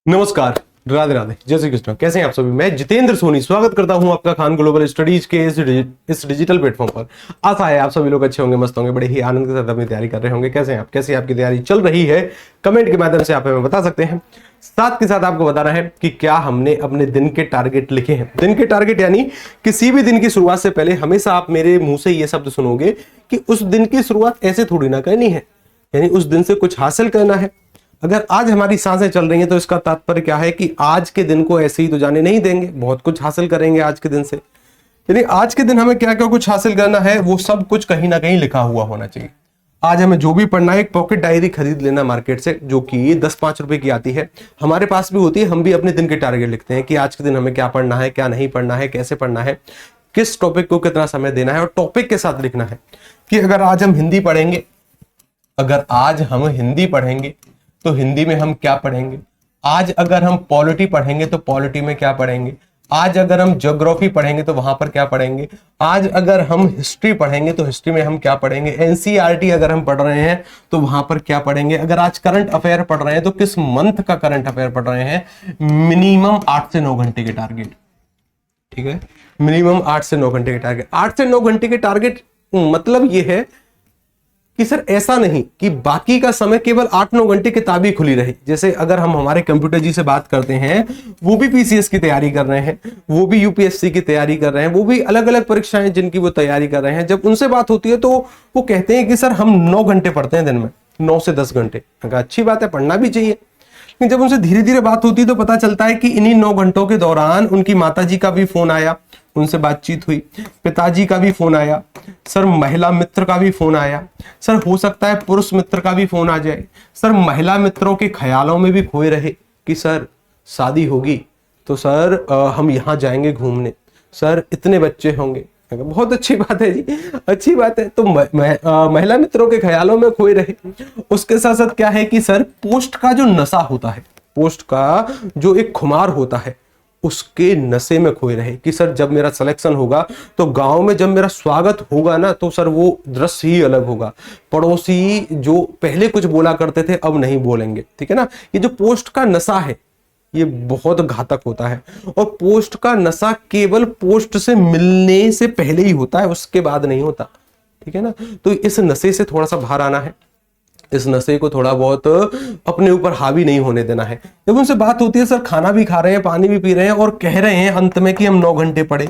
नमस्कार, राधे राधे, जय श्री कृष्ण। कैसे हैं आप सभी? मैं जितेंद्र सोनी स्वागत करता हूं आपका खान ग्लोबल स्टडीज के इस डिजिटल प्लेटफॉर्म पर। आशा है आप सभी लोग अच्छे होंगे, मस्त होंगे, बड़े ही आनंद के साथ अपनी तैयारी कर रहे होंगे। कैसे हैं आप? कैसी आपकी तैयारी चल रही है? कमेंट के माध्यम से आप हमें बता सकते हैं। साथ के साथ आपको बताना है कि क्या हमने अपने दिन के टारगेट लिखे हैं। दिन के टारगेट यानी किसी भी दिन की शुरुआत से पहले हमेशा आप मेरे मुंह से ये शब्द सुनोगे कि उस दिन की शुरुआत ऐसे थोड़ी ना करनी है, यानी उस दिन से कुछ हासिल करना है। अगर आज हमारी सांसें चल रही हैं तो इसका तात्पर्य क्या है कि आज के दिन को ऐसे ही तो जाने नहीं देंगे, बहुत कुछ हासिल करेंगे आज के दिन से। यानी आज के दिन हमें क्या क्या कुछ हासिल करना है, वो सब कुछ कहीं ना कहीं लिखा हुआ होना चाहिए। आज हमें जो भी पढ़ना है, एक पॉकेट डायरी खरीद लेना मार्केट से, जो कि 10-5 रुपए की आती है, हमारे पास भी होती है। हम भी अपने दिन के टारगेट लिखते हैं कि आज के दिन हमें क्या पढ़ना है, क्या नहीं पढ़ना है, कैसे पढ़ना है, किस टॉपिक को कितना समय देना है, और टॉपिक के साथ लिखना है कि अगर आज हम हिंदी पढ़ेंगे, तो हिंदी में हम क्या पढ़ेंगे। आज अगर हम पॉलिटी पढ़ेंगे तो पॉलिटी में क्या पढ़ेंगे। आज अगर हम ज्योग्राफी पढ़ेंगे तो वहां पर क्या पढ़ेंगे। आज अगर हम हिस्ट्री पढ़ेंगे तो हिस्ट्री में हम क्या पढ़ेंगे। एनसीईआरटी अगर हम पढ़ रहे हैं तो वहां पर क्या पढ़ेंगे। अगर आज करंट अफेयर पढ़ रहे हैं तो किस मंथ का करंट अफेयर पढ़ रहे हैं। मिनिमम 8 से 9 घंटे के टारगेट, ठीक है। मिनिमम 8 से 9 घंटे के टारगेट। 8 से 9 घंटे के टारगेट मतलब ये है कि सर ऐसा नहीं कि बाकी का समय केवल 8-9 घंटे किताबी खुली रहे। जैसे अगर हम हमारे कंप्यूटर जी से बात करते हैं, वो भी पीसीएस की तैयारी कर रहे हैं, वो भी यूपीएससी की तैयारी कर रहे हैं, वो भी अलग अलग परीक्षाएं जिनकी वो तैयारी कर रहे हैं। जब उनसे बात होती है तो वो कहते हैं कि सर हम 9 घंटे पढ़ते हैं दिन में, 9 से 10 घंटे। अच्छी बात है, पढ़ना भी चाहिए। लेकिन जब उनसे धीरे धीरे बात होती है तो पता चलता है कि इन्हीं 9 घंटों के दौरान उनकी माताजी का भी फोन आया, उनसे बातचीत हुई, पिताजी का भी फोन आया, सर महिला मित्र का भी फोन आया, सर हो सकता है पुरुष मित्र का भी फोन आ जाए, सर महिला मित्रों के ख्यालों में भी खोए रहे कि सर शादी होगी तो सर हम यहाँ जाएंगे घूमने, सर इतने बच्चे होंगे। बहुत अच्छी बात है जी, अच्छी बात है। तो महिला मित्रों के ख्यालों में खोए रहे। उसके साथ साथ क्या है कि सर पोस्ट का जो नशा होता है, पोस्ट का जो एक खुमार होता है, उसके नशे में खोए रहे कि सर जब मेरा सिलेक्शन होगा तो गांव में जब मेरा स्वागत होगा ना, तो सर वो दृश्य ही अलग होगा। पड़ोसी जो पहले कुछ बोला करते थे अब नहीं बोलेंगे, ठीक है ना। ये जो पोस्ट का नशा है ये बहुत घातक होता है। और पोस्ट का नशा केवल पोस्ट से मिलने से पहले ही होता है, उसके बाद नहीं होता, ठीक है ना। तो इस नशे से थोड़ा सा बाहर आना है, इस नशे को थोड़ा बहुत अपने ऊपर हावी नहीं होने देना है। जब उनसे बात होती है, सर खाना भी खा रहे हैं, पानी भी पी रहे हैं और कह रहे हैं अंत में कि हम 9 घंटे पढ़े,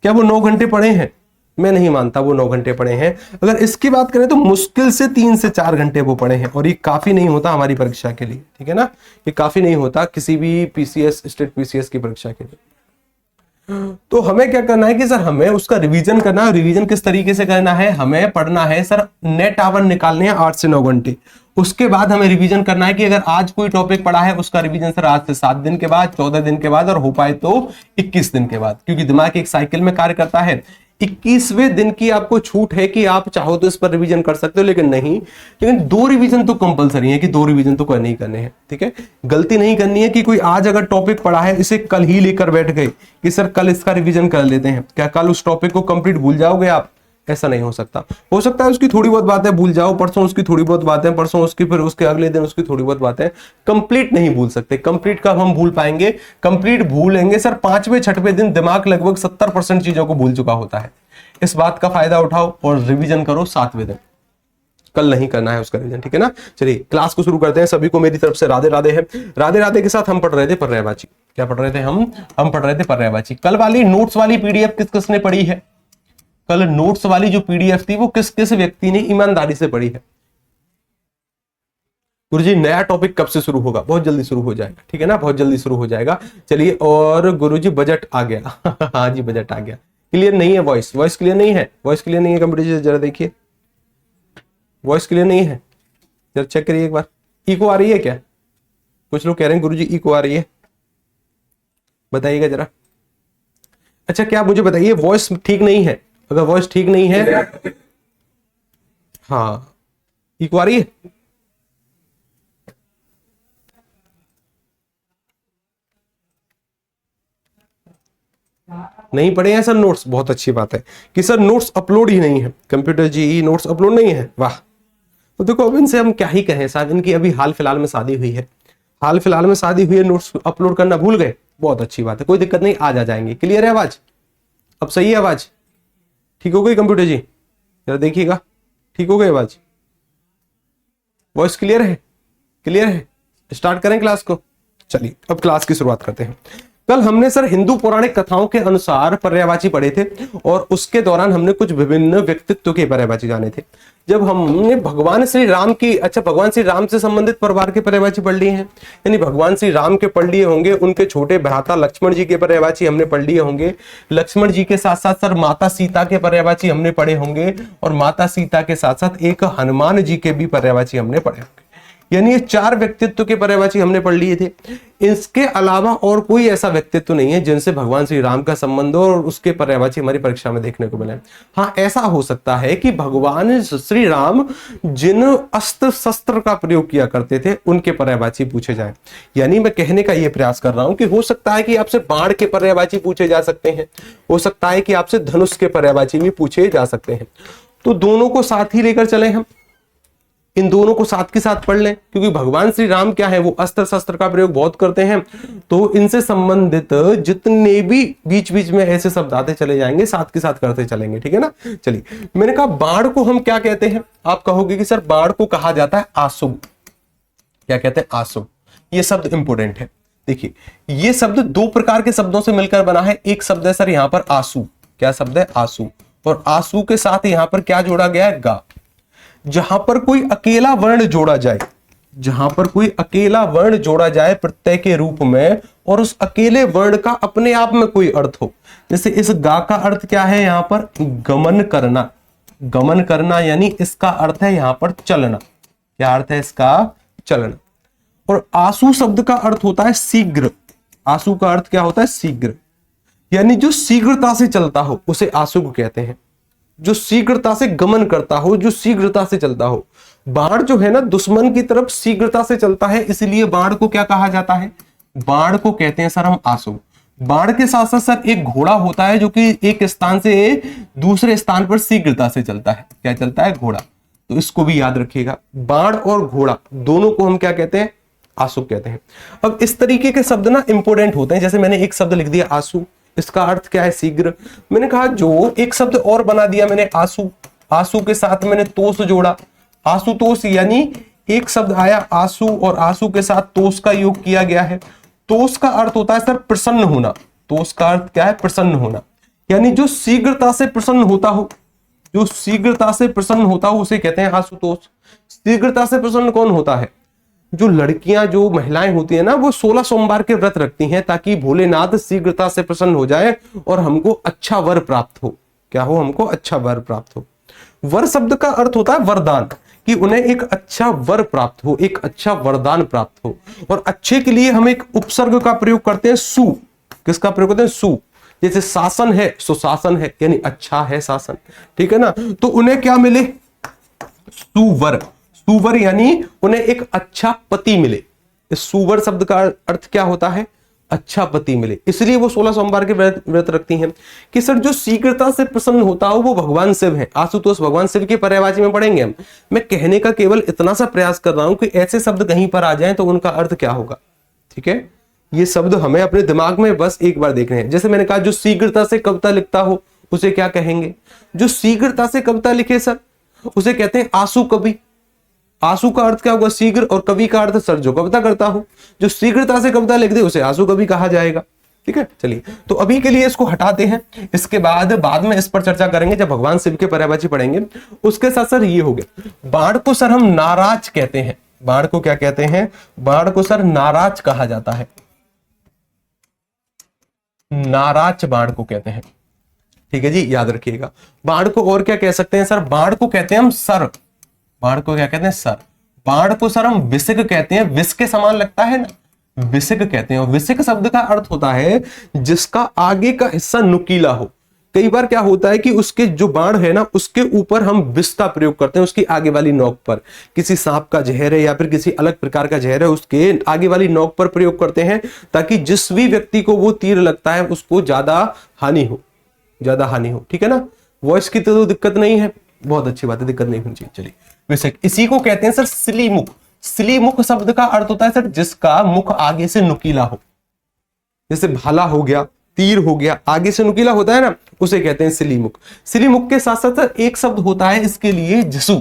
क्या वो 9 घंटे पढ़े हैं? मैं नहीं मानता वो 9 घंटे पढ़े हैं। अगर इसकी बात करें तो मुश्किल से 3 से 4 घंटे वो पढ़े हैं, और ये काफी नहीं होता हमारी परीक्षा के लिए, ठीक है ना। ये काफी नहीं होता किसी भी पीसीएस, स्टेट पीसीएस की परीक्षा के लिए। तो हमें क्या करना है कि सर हमें उसका रिवीजन करना है। रिवीजन किस तरीके से करना है? हमें पढ़ना है सर, नेट आवर निकालने हैं 8 से 9 घंटे। उसके बाद हमें रिवीजन करना है कि अगर आज कोई टॉपिक पढ़ा है उसका रिवीजन सर आज से 7 दिन के बाद, 14 दिन के बाद, और हो पाए तो 21 दिन के बाद, क्योंकि दिमाग एक साइकिल में कार्य करता है। 21वें दिन की आपको छूट है कि आप चाहो तो इस पर रिवीजन कर सकते हो, लेकिन नहीं, लेकिन 2 रिवीजन तो कंपलसरी है कि 2 रिवीजन तो करने ही करने हैं, ठीक है। गलती नहीं करनी है कि कोई आज अगर टॉपिक पढ़ा है इसे कल ही लेकर बैठ गए कि सर कल इसका रिवीजन कर लेते हैं। क्या कल उस टॉपिक को कंप्लीट भूल जाओगे आप? ऐसा नहीं हो सकता। हो सकता है उसकी थोड़ी बहुत बातें भूल जाओ, परसों उसकी थोड़ी बहुत बातें, परसों उसकी, फिर उसके अगले दिन उसकी थोड़ी बहुत बातें। कंप्लीट नहीं भूल सकते। कंप्लीट कब हम भूल पाएंगे? कंप्लीट भूलेंगे सर 5वें 6वें दिन। दिमाग लगभग 70% चीजों को भूल चुका होता है। इस बात का फायदा उठाओ और रिवीजन करो 7वें दिन। कल नहीं करना है उसका रिवीजन, ठीक है ना। चलिए क्लास को शुरू करते हैं। सभी को मेरी तरफ से राधे राधे है। राधे राधे के साथ हम पढ़ रहे थे पर्यायवाची। क्या पढ़ रहे थे हम पढ़ रहे थे पर्यायवाची। कल वाली नोट्स वाली पीडीएफ किस किसने पढ़ी है? कल नोट्स वाली जो पीडीएफ थी वो किस किस व्यक्ति ने ईमानदारी से पढ़ी है? गुरुजी नया टॉपिक कब से शुरू होगा? बहुत जल्दी शुरू हो जाएगा, ठीक है ना, बहुत जल्दी शुरू हो जाएगा। चलिए, और गुरुजी बजट आ गया। हाँ जी बजट आ गया। क्लियर नहीं है वॉइस? वॉइस क्लियर नहीं है? वॉइस क्लियर नहीं है कंप्यूटर जी, जरा देखिए, वॉइस क्लियर नहीं है, जरा चेक करिए एक बार। इको आ रही है क्या? कुछ लोग कह रहे हैं गुरुजी इको आ रही है, बताइएगा जरा। अच्छा क्या मुझे बताइए, वॉइस ठीक नहीं है? अगर वॉइस ठीक नहीं है, हाँ इको आ रही है? नहीं पढ़े हैं सर नोट्स? बहुत अच्छी बात है कि सर नोट्स अपलोड ही नहीं है। कंप्यूटर जी नोट्स अपलोड नहीं है, वाह। तो देखो अब इनसे हम क्या ही कहें साहब, इनकी अभी हाल फिलहाल में शादी हुई है। हाल फिलहाल में शादी हुई है, नोट्स अपलोड करना भूल गए, बहुत अच्छी बात है, कोई दिक्कत नहीं, आज आ जाएंगे। क्लियर है आवाज? अब सही है आवाज? ठीक हो गई कंप्यूटर जी? जरा देखिएगा, ठीक हो गई आवाज? वॉइस क्लियर है? क्लियर है? स्टार्ट करें क्लास को? चलिए अब क्लास की शुरुआत करते हैं। कल हमने सर हिंदू पौराणिक कथाओं के अनुसार पर्यायवाची पढ़े थे और उसके दौरान हमने कुछ विभिन्न व्यक्तित्व के पर्यायवाची जाने थे। जब हमने भगवान श्री राम की, अच्छा भगवान श्री राम से संबंधित परिवार के पर्यायवाची पढ़ लिए हैं, यानी भगवान श्री राम के पढ़ लिए होंगे, उनके छोटे भ्राता लक्ष्मण जी के पर्यायवाची हमने पढ़ लिए होंगे, लक्ष्मण जी के साथ साथ सर माता सीता के पर्यायवाची हमने पढ़े होंगे, और माता सीता के साथ साथ एक हनुमान जी के भी पर्यायवाची हमने पढ़े होंगे। यानी ये 4 व्यक्तित्व के पर्यायवाची हमने पढ़ लिए थे। इसके अलावा और कोई ऐसा व्यक्तित्व नहीं है जिनसे भगवान श्री राम का संबंध हो और उसके पर्यायवाची हमारी परीक्षा में देखने को मिले। हाँ, ऐसा हो सकता है कि भगवान श्री राम जिन अस्त्र शस्त्र का प्रयोग किया करते थे उनके पर्यायवाची पूछे जाए। यानी मैं कहने का यह प्रयास कर रहा हूं कि हो सकता है कि आपसे बाण के पर्यायवाची पूछे जा सकते हैं, हो सकता है कि आपसे धनुष के पर्यायवाची भी पूछे जा सकते हैं। तो दोनों को साथ ही लेकर चले, हम इन दोनों को साथ के साथ पढ़ लें, क्योंकि भगवान श्री राम क्या है, वो अस्त्र शस्त्र का प्रयोग बहुत करते हैं, तो इनसे संबंधित जितने भी बीच बीच में ऐसे शब्द आते चले जाएंगे साथ के साथ करते चलेंगे, ठीक है ना। चलिए, मैंने कहा बाण को हम क्या कहते हैं, आप कहोगे कि सर बाण को कहा जाता है आशुभ। क्या कहते हैं? आशुभ। ये शब्द इंपोर्टेंट है। देखिए, ये शब्द 2 प्रकार के शब्दों से मिलकर बना है। एक शब्द है सर यहां पर आंसू। क्या शब्द है? आंसू। और आंसू के साथ यहां पर क्या जोड़ा गया है? गा। जहां पर कोई अकेला वर्ण जोड़ा जाए, जहां पर कोई अकेला वर्ण जोड़ा जाए प्रत्यय के रूप में, और उस अकेले वर्ण का अपने आप में कोई अर्थ हो, जैसे इस गा का अर्थ क्या है यहां पर? गमन करना। गमन करना यानी इसका अर्थ है यहां पर चलना। क्या अर्थ है इसका? चलना। और आंसू शब्द का अर्थ होता है शीघ्र। आंसू का अर्थ क्या होता है? शीघ्र। यानी जो शीघ्रता से चलता हो उसे आंसू कहते हैं, जो शीघ्रता से गमन करता हो, जो शीघ्रता से चलता हो। बाण जो है ना, दुश्मन की तरफ शीघ्रता से चलता है, इसलिए बाण को क्या कहा जाता है? बाण को कहते हैं सर हम आंसू। बाण के साथ साथ सर एक घोड़ा होता है जो कि एक स्थान से दूसरे स्थान पर शीघ्रता से चलता है। क्या चलता है? घोड़ा। तो इसको भी याद रखिएगा, बाण और घोड़ा दोनों को हम क्या कहते हैं? आंसू कहते हैं। अब इस तरीके के शब्द ना इंपोर्टेंट होते हैं। जैसे मैंने एक शब्द लिख दिया आंसू, इसका अर्थ क्या है? शीघ्र। मैंने कहा जो एक शब्द और बना दिया मैंने आंसू, आंसू के साथ मैंने तोष जोड़ा, आशुतोष, यानी एक शब्द आया आंसू और आंसू के साथ तोष का योग किया गया है। तोष का अर्थ होता है सर प्रसन्न होना। तोष का अर्थ क्या है? प्रसन्न होना। यानी जो शीघ्रता से प्रसन्न होता हो, जो शीघ्रता से प्रसन्न होता हो उसे कहते हैं आशुतोष। शीघ्रता से प्रसन्न कौन होता है? जो लड़कियां, जो महिलाएं होती है ना, वो 16 सोमवार के व्रत रखती हैं ताकि भोलेनाथ शीघ्रता से प्रसन्न हो जाए और हमको अच्छा वर प्राप्त हो। क्या हो? हमको अच्छा वर प्राप्त हो। वर शब्द का अर्थ होता है वरदान, कि उन्हें एक अच्छा वर प्राप्त हो, एक अच्छा वरदान प्राप्त हो। और अच्छे के लिए हम एक उपसर्ग का प्रयोग करते हैं, सु। किसका प्रयोग करते हैं? सु। जैसे शासन है, सुशासन है, यानी अच्छा है शासन, ठीक है ना। तो उन्हें क्या मिले? सुवर। सुवर यानी उन्हें एक अच्छा पति मिले। इस सुवर शब्द का अर्थ क्या होता है? अच्छा पति मिले। इसलिए वो 16 सोमवार के व्रत रखती हैं कि सर जो शीघ्रता से प्रसन्न होता हो वो भगवान शिव है। आशुतोष भगवान शिव की पर्यायवाची में पढ़ेंगे हम। मैं कहने का केवल इतना सा प्रयास कर रहा हूं कि ऐसे शब्द कहीं पर आ जाएं तो उनका अर्थ क्या होगा, ठीक है। ये शब्द हमें अपने दिमाग में बस एक बार देखने हैं। जैसे मैंने कहा जो शीघ्रता से कविता लिखता हो उसे क्या कहेंगे? जो शीघ्रता से कविता लिखे सर उसे कहते हैं आशु कवि। आंसू का अर्थ क्या होगा? शीघ्र। और कवि का अर्थ सर जो कविता करता हो। जो शीघ्रता से कविता लिख दे उसे आंसू कवि कहा जाएगा, ठीक है। चलिए, तो अभी के लिए इसको हटाते हैं, इसके बाद में इस पर चर्चा करेंगे जब भगवान शिव के पर्यायवाची पढ़ेंगे। उसके साथ सर ये हो गया, बाण को सर हम नाराज कहते हैं। बाण को क्या कहते हैं? बाण को सर नाराज कहा जाता है। नाराज बाण को कहते हैं, ठीक है जी, याद रखिएगा। बाण को और क्या कह सकते हैं सर? बाण को कहते हैं हम सर। बाण को क्या कहते हैं? सर। बाण को सर हम विसिक कहते हैं। विष के समान लगता है ना, विसिक कहते हैं। और विसिक शब्द का अर्थ होता है जिसका आगे का हिस्सा नुकीला हो। कई बार क्या होता है कि उसके जो बाण है ना उसके ऊपर हम विष का प्रयोग करते हैं, उसकी आगे वाली नोक पर। किसी सांप का जहर है या फिर किसी अलग प्रकार का जहर है, उसके आगे वाली नोक पर प्रयोग करते हैं ताकि जिस भी व्यक्ति को वो तीर लगता है उसको ज्यादा हानि हो, ज्यादा हानि हो, ठीक है ना। वॉइस की तो दिक्कत नहीं है, बहुत अच्छी बात है, दिक्कत नहीं होनी चाहिए। चलिए, विषय इसी को कहते हैं सर सिलीमुख। सिलीमुख शब्द का अर्थ होता है सर जिसका मुख आगे से नुकीला हो, जैसे भाला हो गया, तीर हो गया, आगे से नुकीला होता है ना, उसे कहते हैं सिलीमुख। सिलीमुख के साथ साथ सर एक शब्द होता है इसके लिए जसु,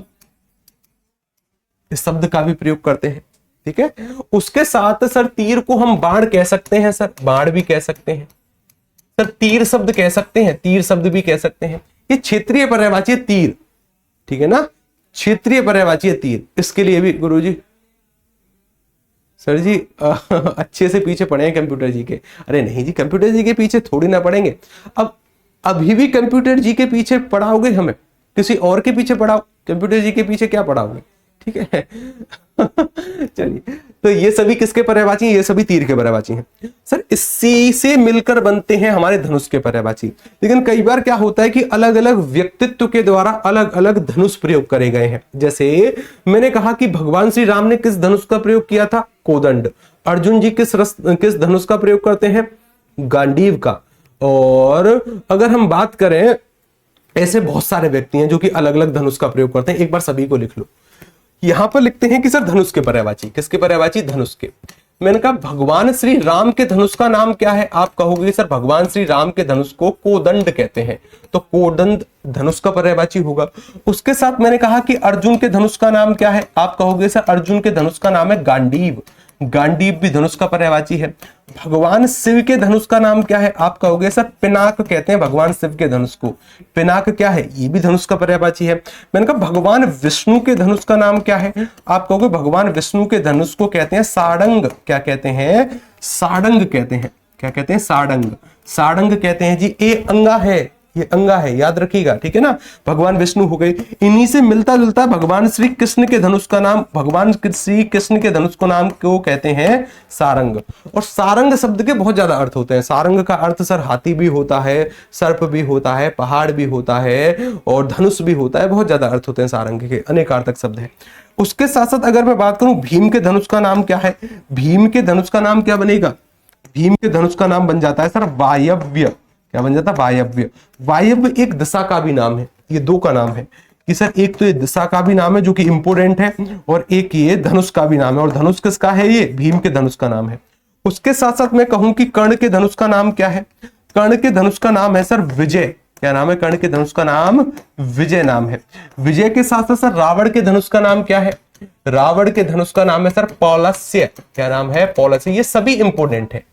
इस शब्द का भी प्रयोग करते हैं, ठीक है। उसके साथ सर तीर को हम बाण कह सकते हैं, सर बाण भी कह सकते हैं, सर तीर शब्द कह सकते हैं, तीर शब्द भी कह सकते हैं। ये क्षेत्रीय पर्यायवाची है तीर, ठीक है ना, क्षेत्रीय पर्यायवाची है तीर। इसके लिए भी गुरुजी सर जी अच्छे से पीछे पढ़े हैं कंप्यूटर जी के। अरे नहीं जी, कंप्यूटर जी के पीछे थोड़ी ना पढ़ेंगे। अब अभी भी कंप्यूटर जी के पीछे पढ़ाओगे, हमें किसी और के पीछे पढ़ाओ, कंप्यूटर जी के पीछे क्या पढ़ाओगे, ठीक है। चलिए, तो ये सभी किसके पर्यायवाची हैं? ये सभी तीर के पर्यायवाची हैं सर। इसी से मिलकर बनते हैं हमारे धनुष के पर्यायवाची। लेकिन कई बार क्या होता है कि अलग अलग व्यक्तित्व के द्वारा अलग अलग धनुष प्रयोग करे गए हैं। जैसे मैंने कहा कि भगवान श्री राम ने किस धनुष का प्रयोग किया था? कोदंड। अर्जुन जी किस धनुष का प्रयोग करते हैं? गांडीव का। और अगर हम बात करें, ऐसे बहुत सारे व्यक्ति हैं जो कि अलग अलग धनुष का प्रयोग करते हैं। एक बार सभी को लिख लो। यहां पर लिखते हैं कि सर धनुष के पर्यायवाची। किसके पर्यायवाची? धनुष के। मैंने कहा भगवान श्री राम के धनुष का नाम क्या है? आप कहोगे सर भगवान श्री राम के धनुष को कोदंड कहते हैं, तो कोदंड धनुष का पर्यायवाची होगा। उसके साथ मैंने कहा कि अर्जुन के धनुष का नाम क्या है? आप कहोगे सर अर्जुन के धनुष का नाम है गांडीव। गांडीव भी धनुष का पर्यायवाची है। भगवान शिव के धनुष का नाम क्या है? आप कहोगे सर पिनाक कहते हैं भगवान शिव के धनुष को। पिनाक क्या है? ये भी धनुष का पर्यायवाची है। मैंने कहा भगवान विष्णु के धनुष का नाम क्या है? आप कहोगे भगवान विष्णु के धनुष को कहते हैं सारंग। क्या कहते हैं? सारंग कहते हैं। क्या कहते हैं? सारंग। सारंग कहते हैं जी। ए अंगा है, ये अंगा है, याद रखिएगा, ठीक है ना। भगवान विष्णु हो गए। इन्हीं से मिलता जुलता भगवान श्री कृष्ण के धनुष का नाम, भगवान श्री कृष्ण के धनुष को नाम को कहते हैं सारंग। और सारंग शब्द के बहुत ज्यादा अर्थ होते हैं। सारंग का अर्थ सर हाथी भी होता है, सर्प भी होता है, पहाड़ भी होता है और धनुष भी होता है। बहुत ज्यादा अर्थ होते हैं सारंग के, अनेकार्थक शब्द है। उसके साथ साथ अगर मैं बात करूं भीम के धनुष का नाम क्या है? भीम के धनुष का नाम क्या बनेगा? भीम के धनुष का नाम बन जाता है सर वायव्य। क्या बन जाता है? वायव्य। वायव्य एक दिशा का भी नाम है। ये दो का नाम है कि सर एक तो ये दिशा का भी नाम है जो कि इंपोर्टेंट है, और एक ये धनुष का भी नाम है। और धनुष किसका है? ये भीम के धनुष का नाम है। उसके साथ साथ मैं कहूं कि कर्ण के धनुष का नाम क्या है? कर्ण के धनुष का नाम है सर विजय। क्या नाम है? कर्ण के धनुष का नाम विजय नाम है। विजय के साथ साथ सर रावण के धनुष का नाम क्या है? रावण के धनुष का नाम है सर पौलस्त्य। क्या नाम है? पौलस्त्य। ये सभी इंपोर्टेंट है,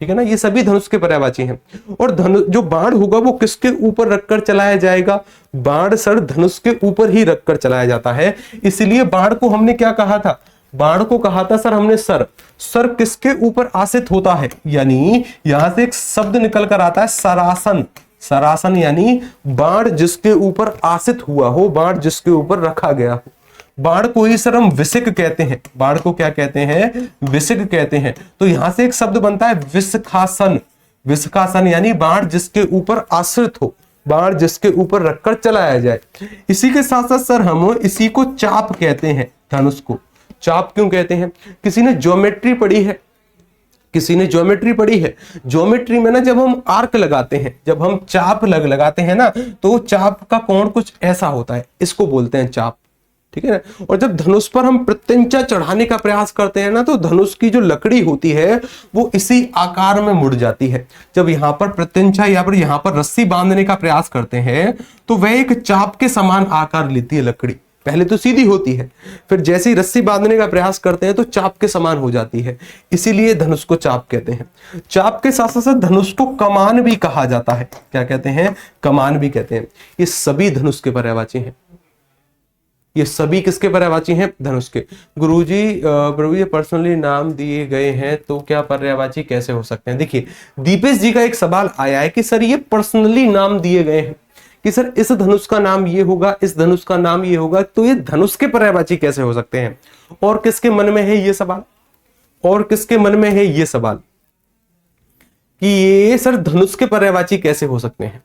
ठीक है ना। ये सभी धनुष के पर्यायवाची हैं। और धनुष जो बाण होगा वो किसके ऊपर रखकर चलाया जाएगा? बाण सर धनुष के ऊपर ही रखकर चलाया जाता है। इसलिए बाण को हमने क्या कहा था? बाण को कहा था सर हमने सर। सर किसके ऊपर आसित होता है? यानी यहां से एक शब्द निकल कर आता है सरासन। सरासन यानी बाण जिसके ऊपर आसित हुआ हो, बाण जिसके ऊपर रखा गया हो। बाण को ही सर हम विसिक कहते हैं। बाण को क्या कहते हैं? विसिक कहते हैं। तो यहां से एक शब्द बनता है विसखासन। विसखासन यानी बाण जिसके ऊपर आश्रित हो, बाण जिसके ऊपर रखकर चलाया जाए। इसी के साथ साथ सर हम इसी को चाप कहते हैं। धनुष को चाप क्यों कहते हैं? किसी ने ज्योमेट्री पढ़ी है? किसी ने ज्योमेट्री पढ़ी है? ज्योमेट्री में ना जब हम आर्क लगाते हैं, जब हम चाप लगाते हैं ना, तो चाप का कोण कुछ ऐसा होता है, इसको बोलते हैं चाप, ठीक है ना। और जब धनुष पर हम प्रत्यंचा चढ़ाने का प्रयास करते हैं ना, तो धनुष की जो लकड़ी होती है वो इसी आकार में मुड़ जाती है। जब यहाँ पर प्रत्यंचा या पर यहाँ पर रस्सी बांधने का प्रयास करते हैं तो वह एक चाप के समान आकार लेती है लकड़ी। पहले तो सीधी होती है, फिर जैसे ही रस्सी बांधने का प्रयास करते हैं तो चाप के समान हो जाती है। इसीलिए धनुष को चाप कहते हैं। चाप के साथ साथ धनुष को कमान भी कहा जाता है। क्या कहते हैं? कमान भी कहते हैं। ये सभी धनुष के पर्यायवाची हैं। ये सभी किसके पर्यायवाची हैं? धनुष के। गुरुजी प्रभु जी पर्सनली नाम दिए गए हैं तो क्या पर्यायवाची कैसे हो सकते हैं? देखिए दीपेश जी का एक सवाल आया है कि सर ये पर्सनली नाम दिए गए हैं कि सर इस धनुष का नाम ये होगा, इस धनुष का नाम ये होगा, तो ये धनुष के पर्यायवाची कैसे हो सकते हैं? और किसके मन में है ये सवाल? और किसके मन में है ये सवाल कि ये सर धनुष के पर्यायवाची कैसे हो सकते हैं?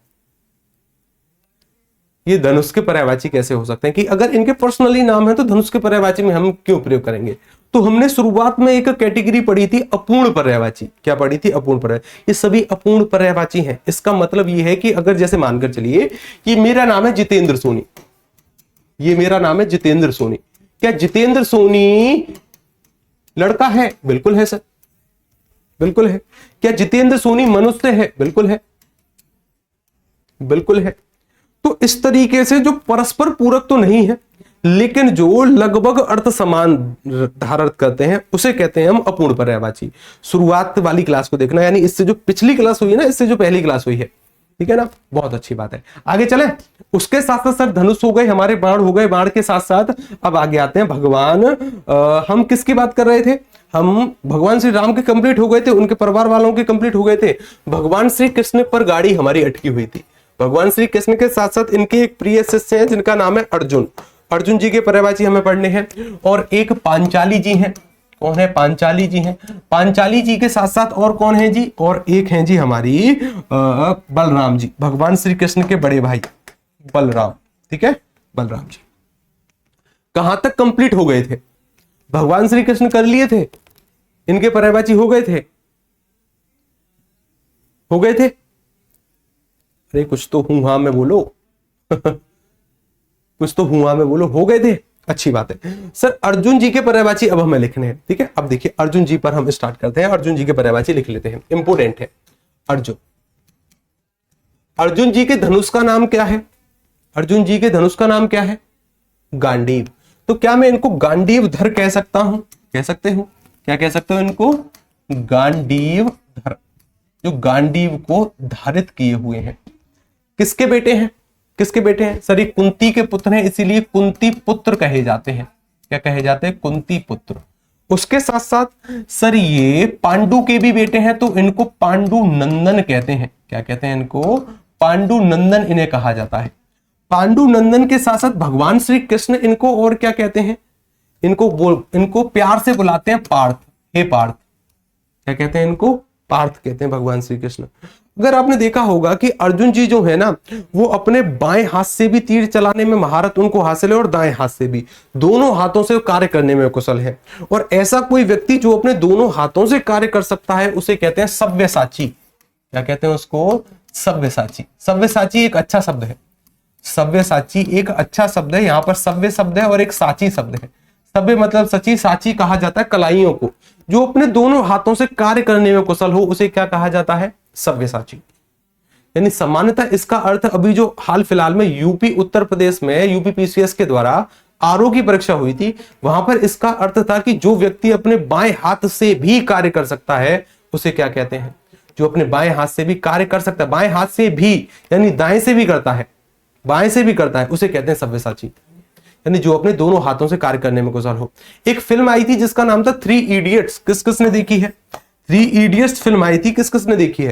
ये धनुष के पर्यायवाची कैसे हो सकते हैं कि अगर इनके पर्सनली नाम है तो धनुष के पर्यायवाची में हम क्यों प्रयोग करेंगे? तो हमने शुरुआत में एक कैटेगरी पढ़ी थी अपूर्ण पर्यायवाची। क्या पढ़ी थी? अपूर्ण पर्याय। ये सभी अपूर्ण पर्यायवाची हैं। इसका मतलब ये है कि अगर जैसे मानकर चलिए कि मेरा नाम है जितेंद्र सोनी, ये मेरा नाम है जितेंद्र सोनी। क्या जितेंद्र सोनी लड़का है? बिल्कुल है सर, बिल्कुल है। क्या जितेंद्र सोनी मनुष्य है? बिल्कुल है, बिल्कुल है। तो इस तरीके से जो परस्पर पूरक तो नहीं है, लेकिन जो लगभग अर्थ समान धारण करते हैं उसे कहते हैं हम अपूर्ण पर्यायवाची। शुरुआत वाली क्लास को देखना, यानी इससे जो पिछली क्लास हुई है ना, इससे जो पहली क्लास हुई है, ठीक है ना, बहुत अच्छी बात है। आगे चले। उसके साथ साथ सर धनुष हो गए हमारे, बाण हो गए, बाण के साथ साथ अब आगे आते हैं भगवान। हम किसकी बात कर रहे थे? हम भगवान श्री राम के कंप्लीट हो गए थे, उनके परिवार वालों के कंप्लीट हो गए थे। भगवान श्री कृष्ण पर गाड़ी हमारी अटकी हुई थी। भगवान श्री कृष्ण के साथ साथ इनके एक प्रिय शिष्य हैं जिनका नाम है अर्जुन। अर्जुन जी के पर्यायवाची हमें पढ़ने हैं। और एक पांचाली जी हैं। कौन है? पांचाली जी हैं। पांचाली जी के साथ साथ और कौन है जी? और एक हैं जी हमारी बलराम जी, भगवान श्री कृष्ण के बड़े भाई बलराम, ठीक है, बलराम जी। कहां तक कंप्लीट हो गए थे? भगवान श्री कृष्ण कर लिए थे, इनके पर्यायवाची हो गए थे, हो गए थे। अरे कुछ तो हूं हाँ में बोलो कुछ तो हुआ में बोलो, हो गए थे, अच्छी बात है सर। अर्जुन जी के पर्यायवाची अब हमें लिखने हैं, ठीक है। अब देखिए अर्जुन जी पर हम स्टार्ट करते हैं, अर्जुन जी के पर्यायवाची लिख लेते हैं, इंपोर्टेंट है। अर्जुन, अर्जुन जी के धनुष का नाम क्या है? अर्जुन जी के धनुष का नाम क्या है? गांडीव। तो क्या मैं इनको गांडीव धर कह सकता हूं? कह सकते हो। क्या कह सकते हो इनको? गांडीव धर, जो गांडीव को धारित किए हुए हैं। किसके बेटे हैं? किसके बेटे हैं सर? ये कुंती के पुत्र हैं, इसीलिए कुंती पुत्र कहे जाते हैं। क्या कहे जाते हैं? कुंती पुत्र। उसके साथ साथ सर ये पांडु के भी बेटे हैं, तो इनको पांडु नंदन कहते हैं। क्या कहते हैं इनको? पांडु नंदन इन्हें कहा जाता है। पांडु नंदन के साथ साथ भगवान श्री कृष्ण इनको और क्या कहते हैं? इनको प्यार से बुलाते हैं पार्थ। हे पार्थ। क्या कहते हैं इनको? पार्थ कहते हैं भगवान श्री कृष्ण। अगर आपने देखा होगा कि अर्जुन जी जो है ना, वो अपने बाएं हाथ से भी तीर चलाने में महारत उनको हासिल है और दाएं हाथ से भी, दोनों हाथों से कार्य करने में कुशल है। और ऐसा कोई व्यक्ति जो अपने दोनों हाथों से कार्य कर सकता है उसे कहते हैं सव्यसाची। क्या कहते हैं उसको? सव्यसाची। सव्यसाची एक अच्छा शब्द है। सव्यसाची एक अच्छा शब्द है। यहां पर सव्य शब्द है और एक साची शब्द है। सभ्य मतलब सची, साची कहा जाता है कलाइयों को। जो अपने दोनों हाथों से कार्य करने में कुशल हो उसे क्या कहा जाता है? सव्यसाची। यानी सामान्यतः इसका अर्थ अभी जो हाल फिलहाल में यूपी उत्तर प्रदेश में यूपीपीसीएस के द्वारा आरओ की परीक्षा हुई थी, वहां पर इसका अर्थ था कि जो व्यक्ति अपने बाएं हाथ से भी कार्य कर सकता है उसे क्या कहते हैं? जो अपने बाएं हाथ से भी कार्य कर सकता है, बाएं हाथ से भी यानी दाएं से भी करता है, बाएं से भी करता है, उसे कहते हैं सव्यसाची। यानी जो अपने दोनों हाथों से कार्य करने में कुशल हो। एक फिल्म आई थी जिसका नाम था 3 इडियट्स। किस किस ने देखी है? 3 इडियट्स फिल्म आई थी, किस किस ने देखी है?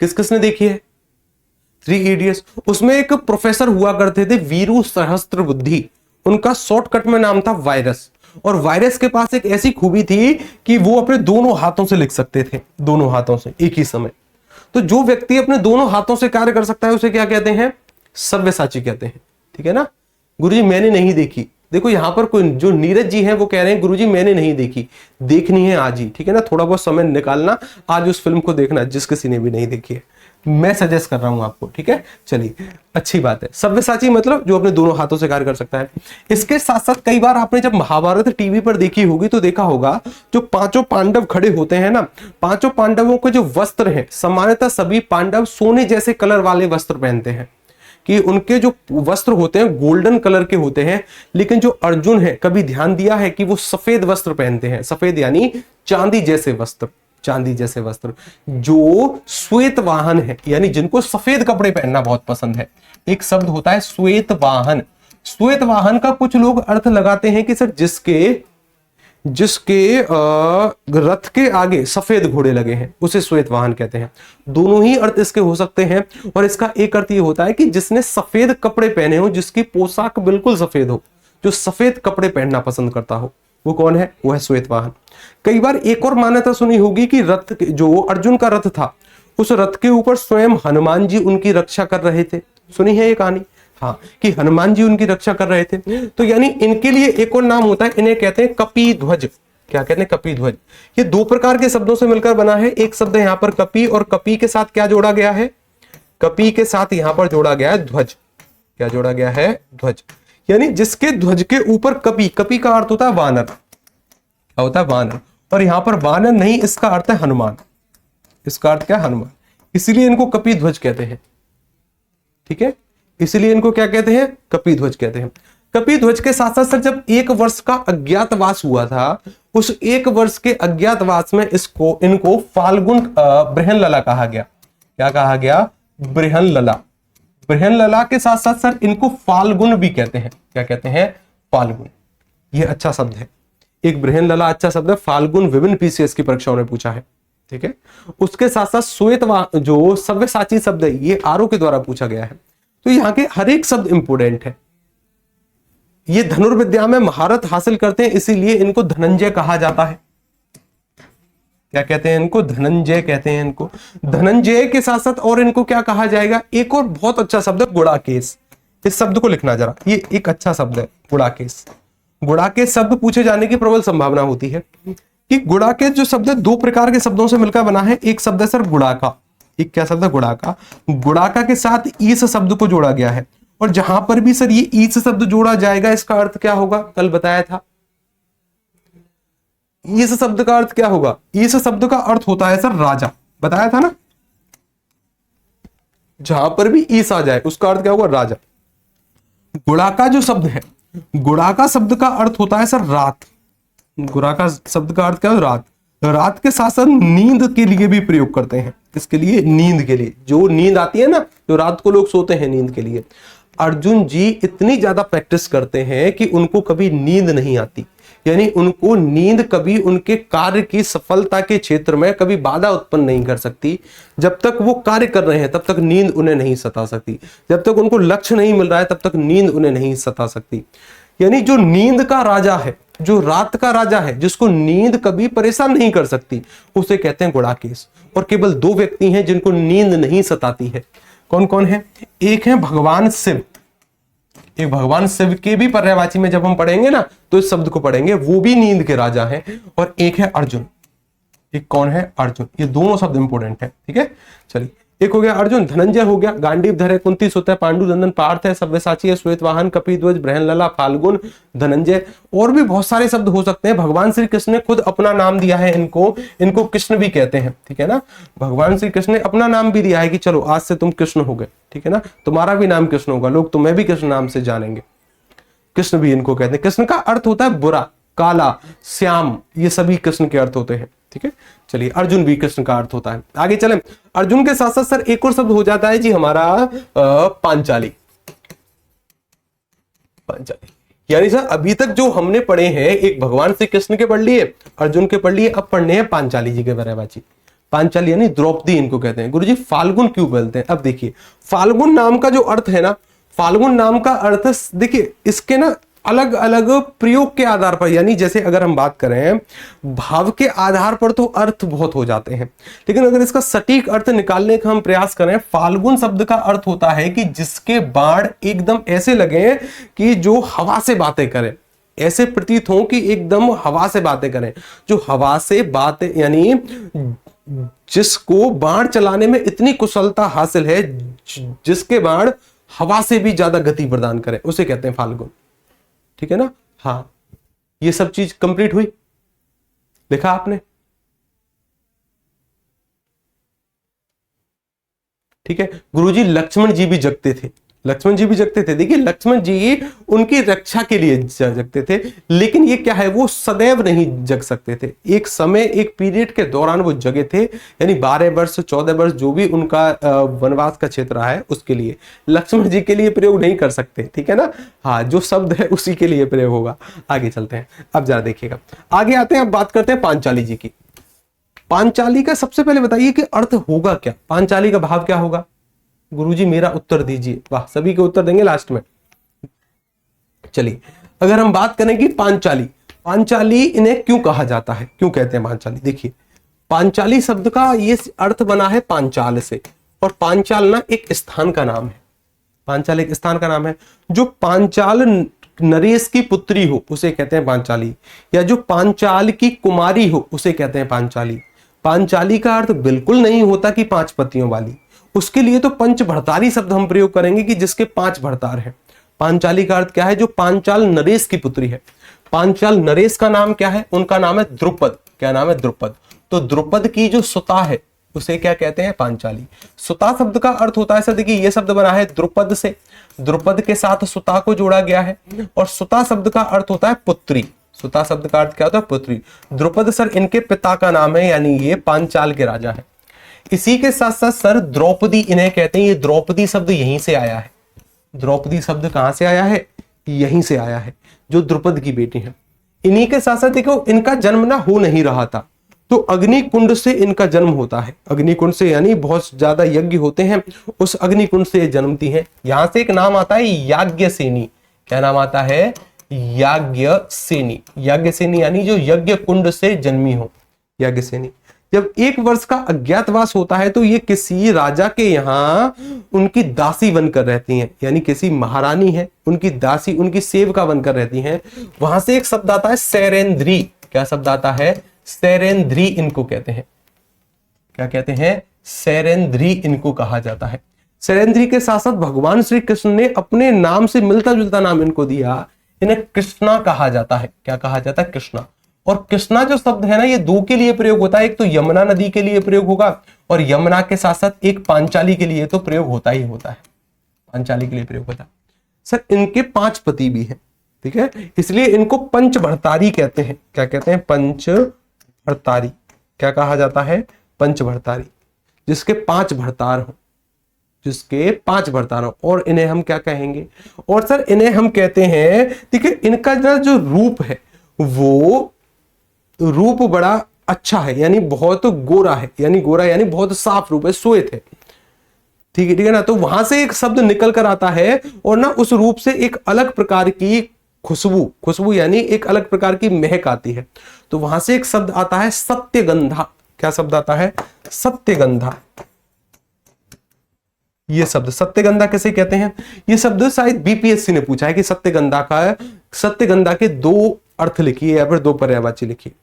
किस किस ने देखी है 3 इडियट्स? उसमें एक प्रोफेसर हुआ करते थे वीरू सहस्त्रबुद्धि। उनका शॉर्टकट में नाम था वायरस। और वायरस के पास एक ऐसी खूबी थी कि वो अपने दोनों हाथों से लिख सकते थे, दोनों हाथों से एक ही समय। तो जो व्यक्ति अपने दोनों हाथों से कार्य कर सकता है उसे क्या कहते हैं? सव्यसाची कहते हैं। ठीक है ना? गुरुजी मैंने नहीं देखी। देखो यहां पर कोई जो नीरज जी हैं वो कह रहे हैं गुरुजी मैंने नहीं देखी, देखनी है आज ही। ठीक है ना? थोड़ा बहुत समय निकालना, आज उस फिल्म को देखना जिस किसी ने भी नहीं देखी है। मैं सजेस्ट कर रहा हूं आपको। ठीक है, चलिए अच्छी बात है। सव्यसाची मतलब जो अपने दोनों हाथों से कार्य कर सकता है। इसके साथ साथ कई बार आपने जब महाभारत टीवी पर देखी होगी तो देखा होगा जो पांचों पांडव खड़े होते हैं ना, पांचों पांडवों के जो वस्त्र हैं, सामान्यतः सभी पांडव सोने जैसे कलर वाले वस्त्र पहनते हैं, कि उनके जो वस्त्र होते हैं गोल्डन कलर के होते हैं। लेकिन जो अर्जुन है, कभी ध्यान दिया है कि वो सफेद वस्त्र पहनते हैं? सफेद यानी चांदी जैसे वस्त्र, चांदी जैसे वस्त्र। जो श्वेत वाहन है, यानी जिनको सफेद कपड़े पहनना बहुत पसंद है, एक शब्द होता है श्वेत वाहन। श्वेत वाहन का कुछ लोग अर्थ लगाते हैं कि सर जिसके रथ के आगे सफेद घोड़े लगे हैं उसे श्वेत वाहन कहते हैं। दोनों ही अर्थ इसके हो सकते हैं। और इसका एक अर्थ ये होता है कि जिसने सफेद कपड़े पहने हो, जिसकी पोशाक बिल्कुल सफेद हो, जो सफेद कपड़े पहनना पसंद करता हो, वो कौन है? वो है श्वेत वाहन। कई बार एक और मान्यता सुनी होगी कि रथ जो अर्जुन का रथ था, उस रथ के ऊपर स्वयं हनुमान जी उनकी रक्षा कर रहे थे। सुनी है ये कहानी? हाँ, कि हनुमान जी उनकी रक्षा कर रहे थे। तो यानी इनके लिए एक और नाम होता है, इन्हें कहते हैं कपिध्वज। क्या कहते हैं? कपिध्वज। ये दो प्रकार के शब्दों से मिलकर बना है। एक शब्द यहां पर कपि, और कपि के साथ क्या जोड़ा गया है? कपि के साथ यहां पर जोड़ा गया है ध्वज। क्या जोड़ा गया है? ध्वज। यानी जिसके ध्वज के ऊपर कपि, कपि का अर्थ होता है वानर, क्या होता है वानर, और यहां पर वानर नहीं, इसका अर्थ है हनुमान, इसका अर्थ क्या है हनुमान, इसलिए इनको कपि ध्वज कहते हैं। ठीक है, इसलिए इनको क्या कहते हैं, कपि ध्वज कहते हैं। कपि ध्वज के साथ साथ सर जब 1 वर्ष का अज्ञातवास हुआ था, उस 1 वर्ष के अज्ञातवास में इनको फाल्गुन बृहनलला कहा गया। क्या कहा गया, बृहनलला। बृहनलला के साथ साथ सर इनको फाल्गुन भी कहते हैं। क्या कहते हैं, फाल्गुन। ये अच्छा शब्द है, एक बृहनलला अच्छा शब्द है, फाल्गुन विभिन्न पीसीएस की परीक्षाओं ने पूछा है। ठीक है, उसके साथ साथ श्वेतवाहन जो सव्यसाची शब्द है, ये आरओ के द्वारा पूछा गया है। तो यहां के हर एक शब्द इंपोर्टेंट है। ये धनुर्विद्या में महारत हासिल करते हैं, इसीलिए इनको धनंजय कहा जाता है। क्या कहते हैं इनको, धनंजय कहते हैं इनको। धनंजय के साथ साथ और इनको क्या कहा जाएगा, एक और बहुत अच्छा शब्द है गुड़ाकेश। इस शब्द को लिखना जरा, ये एक अच्छा शब्द है गुड़ाकेश। गुड़ाकेश शब्द पूछे जाने की प्रबल संभावना होती है कि गुड़ाकेश जो शब्द है 2 प्रकार के शब्दों से मिलकर बना है। एक शब्द है सर गुड़ाका, एक क्या शब्द है, गुड़ाका। गुड़ाका के साथ ईस शब्द को जोड़ा गया है, और जहां पर भी सर ये ईस शब्द जोड़ा जाएगा, इसका अर्थ क्या होगा, कल बताया था। ईस शब्द का अर्थ क्या होगा, ईस शब्द का अर्थ होता है सर राजा, बताया था ना। जहां पर भी ईस आ जाए उसका अर्थ क्या होगा, राजा। गुड़ाका जो शब्द है, गुड़ाका शब्द का अर्थ होता है सर रात। गुड़ाका शब्द का अर्थ क्या है, रात। रात के साथ साथ नींद के लिए भी प्रयोग करते हैं। इसके लिए, नींद के लिए, जो नींद आती है ना, जो रात को लोग सोते हैं नींद के लिए। अर्जुन जी इतनी ज्यादा प्रैक्टिस करते हैं कि उनको कभी नींद नहीं आती, यानी उनको नींद कभी उनके कार्य की सफलता के क्षेत्र में कभी बाधा उत्पन्न नहीं कर सकती। जब तक वो कार्य कर रहे हैं तब तक नींद उन्हें नहीं सता सकती, जब तक उनको लक्ष्य नहीं मिल रहा है तब तक नींद उन्हें नहीं सता सकती। यानी जो नींद का राजा है, जो रात का राजा है, जिसको नींद कभी परेशान नहीं कर सकती, उसे कहते हैं गुड़ाकेश। और केवल 2 व्यक्ति हैं जिनको नींद नहीं सताती है। कौन कौन है, एक है भगवान शिव। एक भगवान शिव के भी पर्यायवाची में जब हम पढ़ेंगे ना तो इस शब्द को पढ़ेंगे, वो भी नींद के राजा हैं। और एक है अर्जुन। एक कौन है, अर्जुन। ये दोनों शब्द इंपोर्टेंट है। ठीक है, चलिए, एक हो गया अर्जुन, धनंजय हो गया, गांडीव धर है, कुंती सुत है, पांडुनंदन पार्थ है, सव्यसाची है, श्वेतवाहन, कपिध्वज, बृहनलला, फाल्गुन, धनंजय। और भी बहुत सारे शब्द हो सकते हैं। भगवान श्री कृष्ण ने खुद अपना नाम दिया है इनको, इनको कृष्ण भी कहते हैं। ठीक है ना, भगवान श्री कृष्ण ने अपना नाम भी दिया है कि चलो आज से तुम कृष्ण हो गए। ठीक है ना, तुम्हारा भी नाम कृष्ण होगा, लोग तुम्हें भी कृष्ण नाम से जानेंगे। कृष्ण भी इनको कहते हैं। कृष्ण का अर्थ होता है बुरा, काला, श्याम, ये सभी कृष्ण के अर्थ होते हैं। ठीक है, चलिए, अर्जुन भी कृष्ण का अर्थ होता है। आगे चलें, अर्जुन के साथ साथ सर एक और शब्द हो जाता है जी हमारा पांचाली। पांचाली यानी सर अभी तक जो हमने पढ़े हैं, एक भगवान श्री कृष्ण के पढ़ लिए, अर्जुन के पढ़ लिए, अब पढ़ने हैं पांचाली जी के पर्यायवाची। पांचाली यानी द्रौपदी इनको कहते हैं। गुरुजी फाल्गुन क्यों बोलते हैं, अब देखिए, फाल्गुन नाम का जो अर्थ है ना, फाल्गुन नाम का अर्थ देखिए, इसके ना अलग अलग प्रयोग के आधार पर, यानी जैसे अगर हम बात करें भाव के आधार पर तो अर्थ बहुत हो जाते हैं, लेकिन अगर इसका सटीक अर्थ निकालने का हम प्रयास करें, फाल्गुन शब्द का अर्थ होता है कि जिसके बाण एकदम ऐसे लगे कि जो हवा से बातें करें, ऐसे प्रतीत हो कि एकदम हवा से बातें करें। जो हवा से बातें, यानी जिसको बाण चलाने में इतनी कुशलता हासिल है, जिसके बाण हवा से भी ज्यादा गति प्रदान करें, उसे कहते हैं फाल्गुन। ठीक है ना, हाँ, ये सब चीज कंप्लीट हुई, देखा आपने। ठीक है, गुरुजी लक्ष्मण जी भी जगते थे, लक्ष्मण जी भी जगते थे। देखिए, लक्ष्मण जी उनकी रक्षा के लिए जगते थे, लेकिन ये क्या है, वो सदैव नहीं जग सकते थे। एक समय, एक पीरियड के दौरान वो जगे थे, यानी 12 वर्ष 14 वर्ष जो भी उनका वनवास का क्षेत्र रहा है उसके लिए। लक्ष्मण जी के लिए प्रयोग नहीं कर सकते। ठीक है ना, हाँ, जो शब्द है उसी के लिए प्रयोग होगा। आगे चलते हैं, अब जरा देखिएगा, आगे आते हैं, अब बात करते हैं पांचाली जी की। पांचाली का सबसे पहले बताइए कि अर्थ होगा क्या, पांचाली का भाव क्या होगा। गुरुजी मेरा उत्तर दीजिए, वाह, सभी के उत्तर देंगे लास्ट में। चलिए, अगर हम बात करें कि पांचाली, पांचाली इन्हें क्यों कहा जाता है, क्यों कहते हैं पांचाली। देखिए, पांचाली शब्द का ये अर्थ बना है पांचाल से, और पांचाल ना एक स्थान का नाम है। पांचाल एक स्थान का नाम है। जो पांचाल नरेश की पुत्री हो उसे कहते हैं पांचाली, या जो पांचाल की कुमारी हो उसे कहते हैं पांचाली। पांचाली का अर्थ बिल्कुल नहीं होता कि 5 पतियों वाली, उसके लिए तो पंच भरतारी शब्द हम प्रयोग करेंगे कि जिसके 5 भरतार हैं। पांचाली का अर्थ क्या है? जो पांचाल नरेश की पुत्री है। पांचाल नरेश का नाम क्या है? उनका नाम है द्रुपद। क्या नाम है? द्रुपद। तो द्रुपद की जो सुता है उसे क्या कहते हैं? पांचाली। सुता शब्द का अर्थ होता है, सर देखिए ये शब्द बना है द्रुपद से, द्रुपद के साथ सुता को जोड़ा गया है, और सुता शब्द का अर्थ होता है पुत्री। सुता शब्द का अर्थ क्या होता है? पुत्री। द्रुपद सर इनके पिता का नाम है, यानी ये पांचाल के राजा है। इसी के साथ साथ सर द्रौपदी इन्हें कहते हैं। ये द्रौपदी शब्द यहीं से आया है। द्रौपदी शब्द कहां से आया है? यहीं से आया है, जो द्रुपद की बेटी है। इन्हीं के साथ साथ देखो इनका जन्म ना हो नहीं रहा था, तो अग्निकुंड से इनका जन्म होता है। अग्निकुंड से, यानी बहुत ज्यादा यज्ञ होते हैं, उस अग्निकुंड से ये जन्मती हैं। यहां से एक नाम आता है याज्ञसेनी। क्या नाम आता है? याज्ञसेनी। याज्ञसेनी यानी जो यज्ञ कुंड से जन्मी हो, याज्ञसेनी। जब 1 वर्ष का अज्ञातवास होता है तो ये किसी राजा के यहाँ उनकी दासी बनकर रहती हैं, यानी किसी महारानी है उनकी दासी, उनकी सेवका बनकर रहती हैं। वहां से एक शब्द आता है सैरेंद्री। क्या शब्द आता है? सैरेंद्री इनको कहते हैं। क्या कहते हैं? सैरेंद्री इनको कहा जाता है। सैरेंद्री के साथ साथ भगवान श्री कृष्ण ने अपने नाम से मिलता जुलता नाम इनको दिया, इन्हें कृष्णा कहा जाता है। क्या कहा जाता है? कृष्णा। और कृष्णा जो शब्द है ना, ये 2 के लिए प्रयोग होता है। एक तो यमुना नदी के लिए प्रयोग होगा, और यमुना के साथ साथ एक पांचाली के लिए तो प्रयोग होता ही होता है। पांचाली के लिए प्रयोग होता है। सर इनके 5 पति भी हैं, ठीक है, इसलिए इनको पंचभर्तारी कहते हैं। क्या कहते हैं? पंचभर्तारी। क्या कहा जाता है? पंचभर्तारी। जिसके 5 भर्तार हो, जिसके 5 भर्तार हो। और इन्हें हम क्या कहेंगे? और सर इन्हें हम कहते हैं, देखिए इनका जो रूप है वो रूप बड़ा अच्छा है, यानी बहुत गोरा है, यानी गोरा यानी बहुत साफ रूप है, श्वेत है, ठीक है ना। तो वहां से एक शब्द निकल कर आता है, और ना उस रूप से एक अलग प्रकार की खुशबू यानी एक अलग प्रकार की महक आती है। तो वहां से एक शब्द आता है सत्यगंधा। क्या शब्द आता है? सत्यगंधा। ये शब्द सत्यगंधा किसे कहते हैं? ये शब्द शायद बीपीएससी ने पूछा है कि सत्यगंधा के 2 अर्थ लिखिए या फिर 2 पर्यायवाची लिखिए।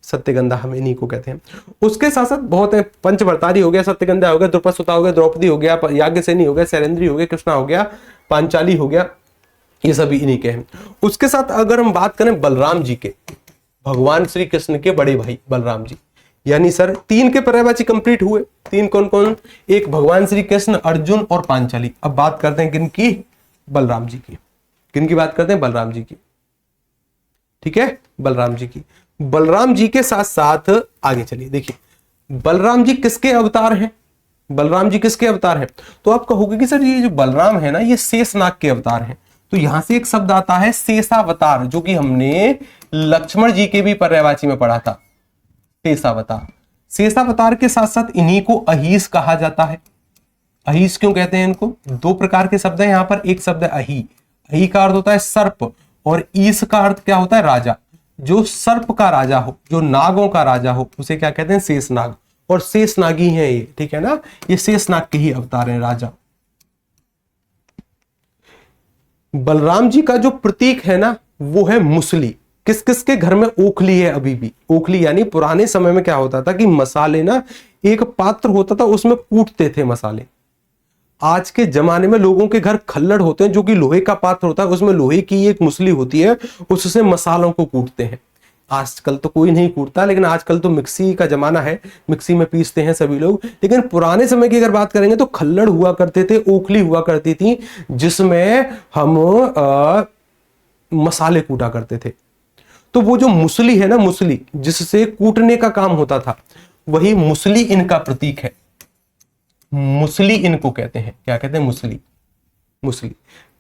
सत्यगंधा हम इन्हीं को कहते हैं। उसके साथ साथ बहुत है, पंचभर्तारी हो गया, सत्यगंधा हो गया, द्रुपद सुता हो गया, द्रौपदी हो गया, याज्ञसेनी हो गया, सैरेंद्री हो गया, कृष्णा हो गया, पांचाली हो गया, ये सभी इन्हीं के हैं। उसके साथ अगर हम बात करें बलराम जी के, भगवान श्री कृष्ण के बड़े भाई बलराम जी, यानी सर 3 के पर्यायवाची कंप्लीट हुए। 3 कौन कौन? एक भगवान श्री कृष्ण, अर्जुन और पांचाली। अब बात करते हैं किनकी? बलराम जी की। किनकी बात करते हैं? बलराम जी की, ठीक है, बलराम जी की। बलराम जी के साथ साथ आगे चलिए, देखिए बलराम जी किसके अवतार हैं? बलराम जी किसके अवतार हैं? तो आप कहोगे कि सर ये जो बलराम है ना, ये शेषनाग के अवतार हैं। तो यहां से एक शब्द आता है शेषावतार, जो कि हमने लक्ष्मण जी के भी पर्यायवाची में पढ़ा था, शेषावतार। शेषावतार के साथ साथ इन्हीं को अहीस कहा जाता है। अहीस क्यों कहते हैं इनको? 2 प्रकार के शब्द है यहाँ पर। एक शब्द है अही, अही का अर्थ होता है सर्प, और ईस का अर्थ क्या होता है? राजा। जो सर्प का राजा हो, जो नागों का राजा हो, उसे क्या कहते हैं? शेषनाग। और शेषनागी है ये, ठीक है ना, ये शेषनाग के ही अवतार है, राजा। बलराम जी का जो प्रतीक है ना, वो है मुसली। किस किस के घर में ओखली है? अभी भी ओखली, यानी पुराने समय में क्या होता था कि मसाले ना, एक पात्र होता था उसमें कूटते थे मसाले। आज के जमाने में लोगों के घर खल्लड़ होते हैं, जो कि लोहे का पात्र होता है, उसमें लोहे की एक मुसली होती है, उससे मसालों को कूटते हैं। आजकल तो कोई नहीं कूटता, लेकिन आजकल तो मिक्सी का जमाना है, मिक्सी में पीसते हैं सभी लोग। लेकिन पुराने समय की अगर बात करेंगे तो खल्लड़ हुआ करते थे, ओखली हुआ करती थी, जिसमें हम मसाले कूटा करते थे। तो वो जो मुसली है ना, मुसली जिससे कूटने का काम होता था, वही मुसली इनका प्रतीक है। मुसली इनको कहते हैं। क्या कहते हैं? मुसली। मुसली।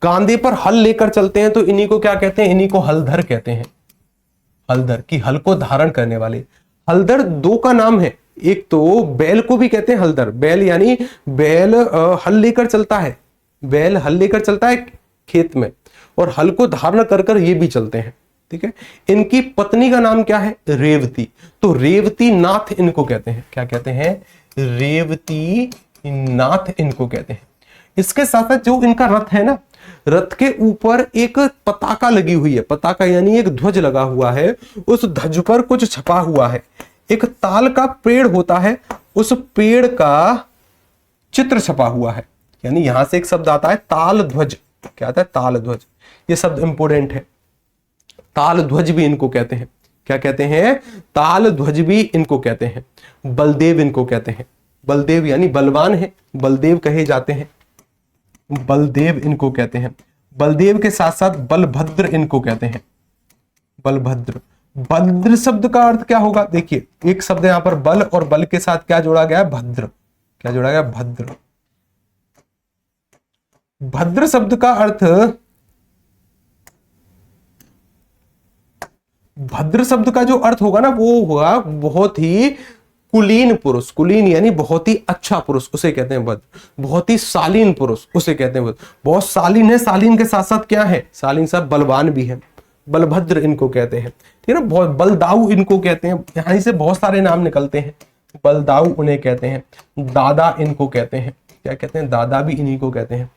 कांधे पर हल लेकर चलते हैं तो इन्हीं को क्या कहते हैं? इन्हीं को हलधर कहते हैं। हलधर, की हल को धारण करने वाले। हलधर 2 का नाम है। एक तो बैल को भी कहते हैं हलधर, बैल यानी बैल हल लेकर चलता है, बैल हल लेकर चलता है खेत में, और हल को धारण कर कर ये भी चलते हैं, ठीक है। इनकी पत्नी का नाम क्या है? रेवती। तो रेवती नाथ इनको कहते हैं। क्या कहते हैं? रेवती नाथ इनको कहते हैं। इसके साथ साथ जो इनका रथ है ना, रथ के ऊपर एक पताका लगी हुई है। पताका यानी एक ध्वज लगा हुआ है, उस ध्वज पर कुछ छपा हुआ है। एक ताल का पेड़ होता है, उस पेड़ का चित्र छपा हुआ है। यानी यहां से एक शब्द आता है ताल ध्वज। क्या आता है? ताल ध्वज। ये शब्द इंपोर्टेंट है। ताल ध्वज भी इनको कहते हैं। क्या कहते हैं? ताल ध्वज भी इनको कहते हैं। बलदेव इनको कहते हैं। बलदेव यानी बलवान है, बलदेव कहे जाते हैं, बलदेव इनको कहते हैं। बलदेव के साथ साथ बलभद्र इनको कहते हैं। बलभद्र। भद्र शब्द का अर्थ क्या होगा? देखिए, एक शब्द यहां पर बल, और बल के साथ क्या जोड़ा गया है? भद्र। क्या जोड़ा गया? भद्र। भद्र शब्द का अर्थ, भद्र शब्द का जो अर्थ होगा ना, वो होगा बहुत ही कुलीन पुरुष। कुलीन यानी बहुत ही अच्छा पुरुष, उसे कहते हैं भद्र। बहुत ही शालीन पुरुष, उसे कहते हैं भद्र। बहुत शालीन है, शालीन के साथ साथ क्या है? शालीन साथ बलवान भी है, बलभद्र इनको कहते हैं। ठीक है ना? बहुत बलदाऊ इनको कहते हैं। यहां से बहुत सारे नाम निकलते हैं। बलदाऊ उन्हें कहते हैं। दादा इनको कहते हैं। क्या कहते हैं? दादा भी इन्हीं को कहते हैं।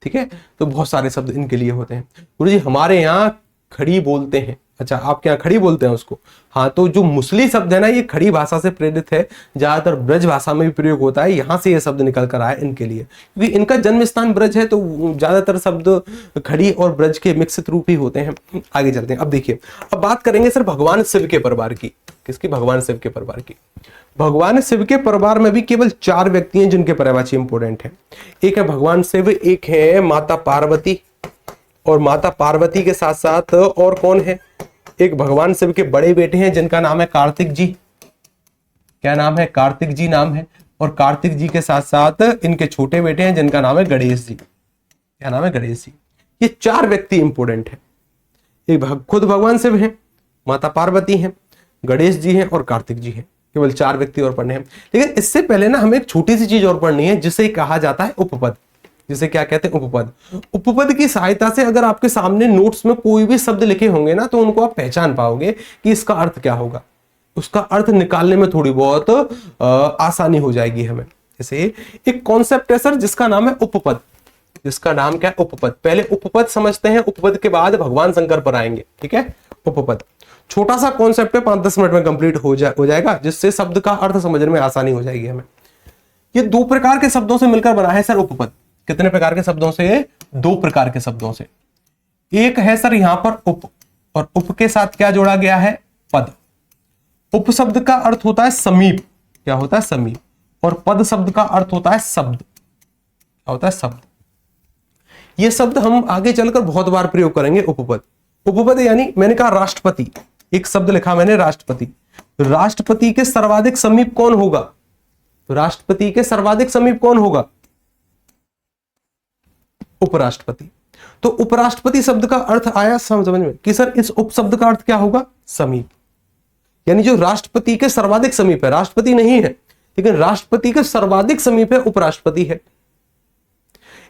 ठीक है, तो बहुत सारे शब्द इनके लिए होते हैं। गुरु जी हमारे यहाँ खड़ी बोलते हैं। अच्छा, आपके यहाँ खड़ी बोलते हैं उसको? हाँ, तो जो मुसली शब्द है ना, ये खड़ी भाषा से प्रेरित है। ज्यादातर ब्रज भाषा में भी प्रयोग होता है, यहाँ से ये शब्द निकल कर आया इनके लिए, क्योंकि इनका जन्म स्थान ब्रज है, तो ज्यादातर शब्द खड़ी और ब्रज के मिश्रित रूप ही होते हैं। आगे चलते हैं। अब देखिए, अब बात करेंगे सर भगवान शिव के परिवार की। किसकी? भगवान शिव के परिवार की। भगवान शिव के परिवार में भी केवल 4 व्यक्ति हैं जिनके परिभाषा इंपोर्टेंट है। एक है भगवान शिव, एक है माता पार्वती, और माता पार्वती के साथ साथ और कौन है? एक भगवान शिव के बड़े बेटे हैं जिनका नाम है कार्तिक जी। क्या नाम है? कार्तिक जी नाम है। और कार्तिक जी के साथ साथ इनके छोटे बेटे हैं जिनका नाम है गणेश जी। क्या नाम है? गणेश जी। ये 4 व्यक्ति इंपोर्टेंट है। एक खुद भगवान शिव है, माता पार्वती है, गणेश जी हैं और कार्तिक जी हैं। केवल 4 व्यक्ति और पढ़ने हैं। लेकिन इससे पहले ना हमें एक छोटी सी चीज और पढ़नी है, जिसे कहा जाता है उपपद। जिसे क्या कहते हैं? उपपद। उपपद की सहायता से अगर आपके सामने नोट्स में कोई भी शब्द लिखे होंगे ना, तो उनको आप पहचान पाओगे कि इसका अर्थ क्या होगा। उसका अर्थ निकालने में थोड़ी बहुत आसानी हो जाएगी हमें। जैसे एक कॉन्सेप्ट है सर जिसका नाम है उपपद। जिसका नाम क्या है? उपपद। पहले उपपद समझते हैं, उपपद के बाद भगवान शंकर पर आएंगे। ठीक है? उपपद छोटा सा कॉन्सेप्ट है, 5-10 मिनट में कंप्लीट हो जाएगा, जिससे शब्द का अर्थ समझने में आसानी हो जाएगी हमें। ये 2 प्रकार के शब्दों से मिलकर बना है सर उपपद। कितने प्रकार के शब्दों से? 2 प्रकार के शब्दों से। एक है सर यहां पर उप, और उप के साथ क्या जोड़ा गया है? पद। उप शब्द का अर्थ होता है समीप। क्या होता है? समीप। और पद शब्द का अर्थ होता है शब्द। क्या होता है? शब्द। ये शब्द हम आगे चलकर बहुत बार प्रयोग करेंगे। उपपद। उपपद यानी मैंने कहा राष्ट्रपति, एक शब्द लिखा मैंने राष्ट्रपति। राष्ट्रपति के सर्वाधिक समीप कौन होगा? राष्ट्रपति के सर्वाधिक समीप कौन होगा? उपराष्ट्रपति। तो उपराष्ट्रपति शब्द का अर्थ आया समझ में कि सर इस उप शब्द का अर्थ क्या होगा? समीप। यानी जो राष्ट्रपति के सर्वाधिक समीप है, राष्ट्रपति नहीं है लेकिन राष्ट्रपति के सर्वाधिक समीप है, उपराष्ट्रपति है।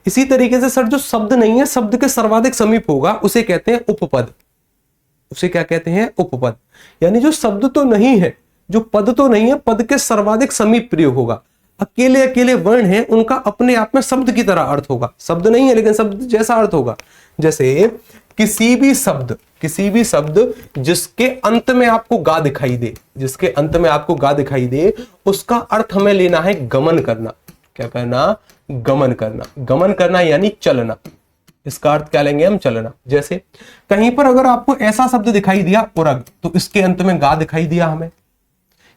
इसी तरीके से सर जो शब्द नहीं है, शब्द के सर्वाधिक समीप होगा, उसे कहते हैं उपपद। उसे क्या कहते हैं? उपपद। यानी जो शब्द तो नहीं है, जो पद तो नहीं है, पद के सर्वाधिक समीप प्रयोग होगा। अकेले अकेले वर्ण हैं, उनका अपने आप में शब्द की तरह अर्थ होगा। शब्द नहीं है लेकिन शब्द जैसा अर्थ होगा। जैसे किसी भी शब्द जिसके अंत में आपको गा दिखाई दे, जिसके अंत में आपको गा दिखाई दे, उसका अर्थ हमें लेना है गमन करना। क्या करना? गमन करना। गमन करना यानी चलना। इसका अर्थ क्या लेंगे हम? चलना। जैसे कहीं पर अगर आपको ऐसा शब्द दिखाई दिया उरग, तो इसके अंत में गा दिखाई दिया हमें,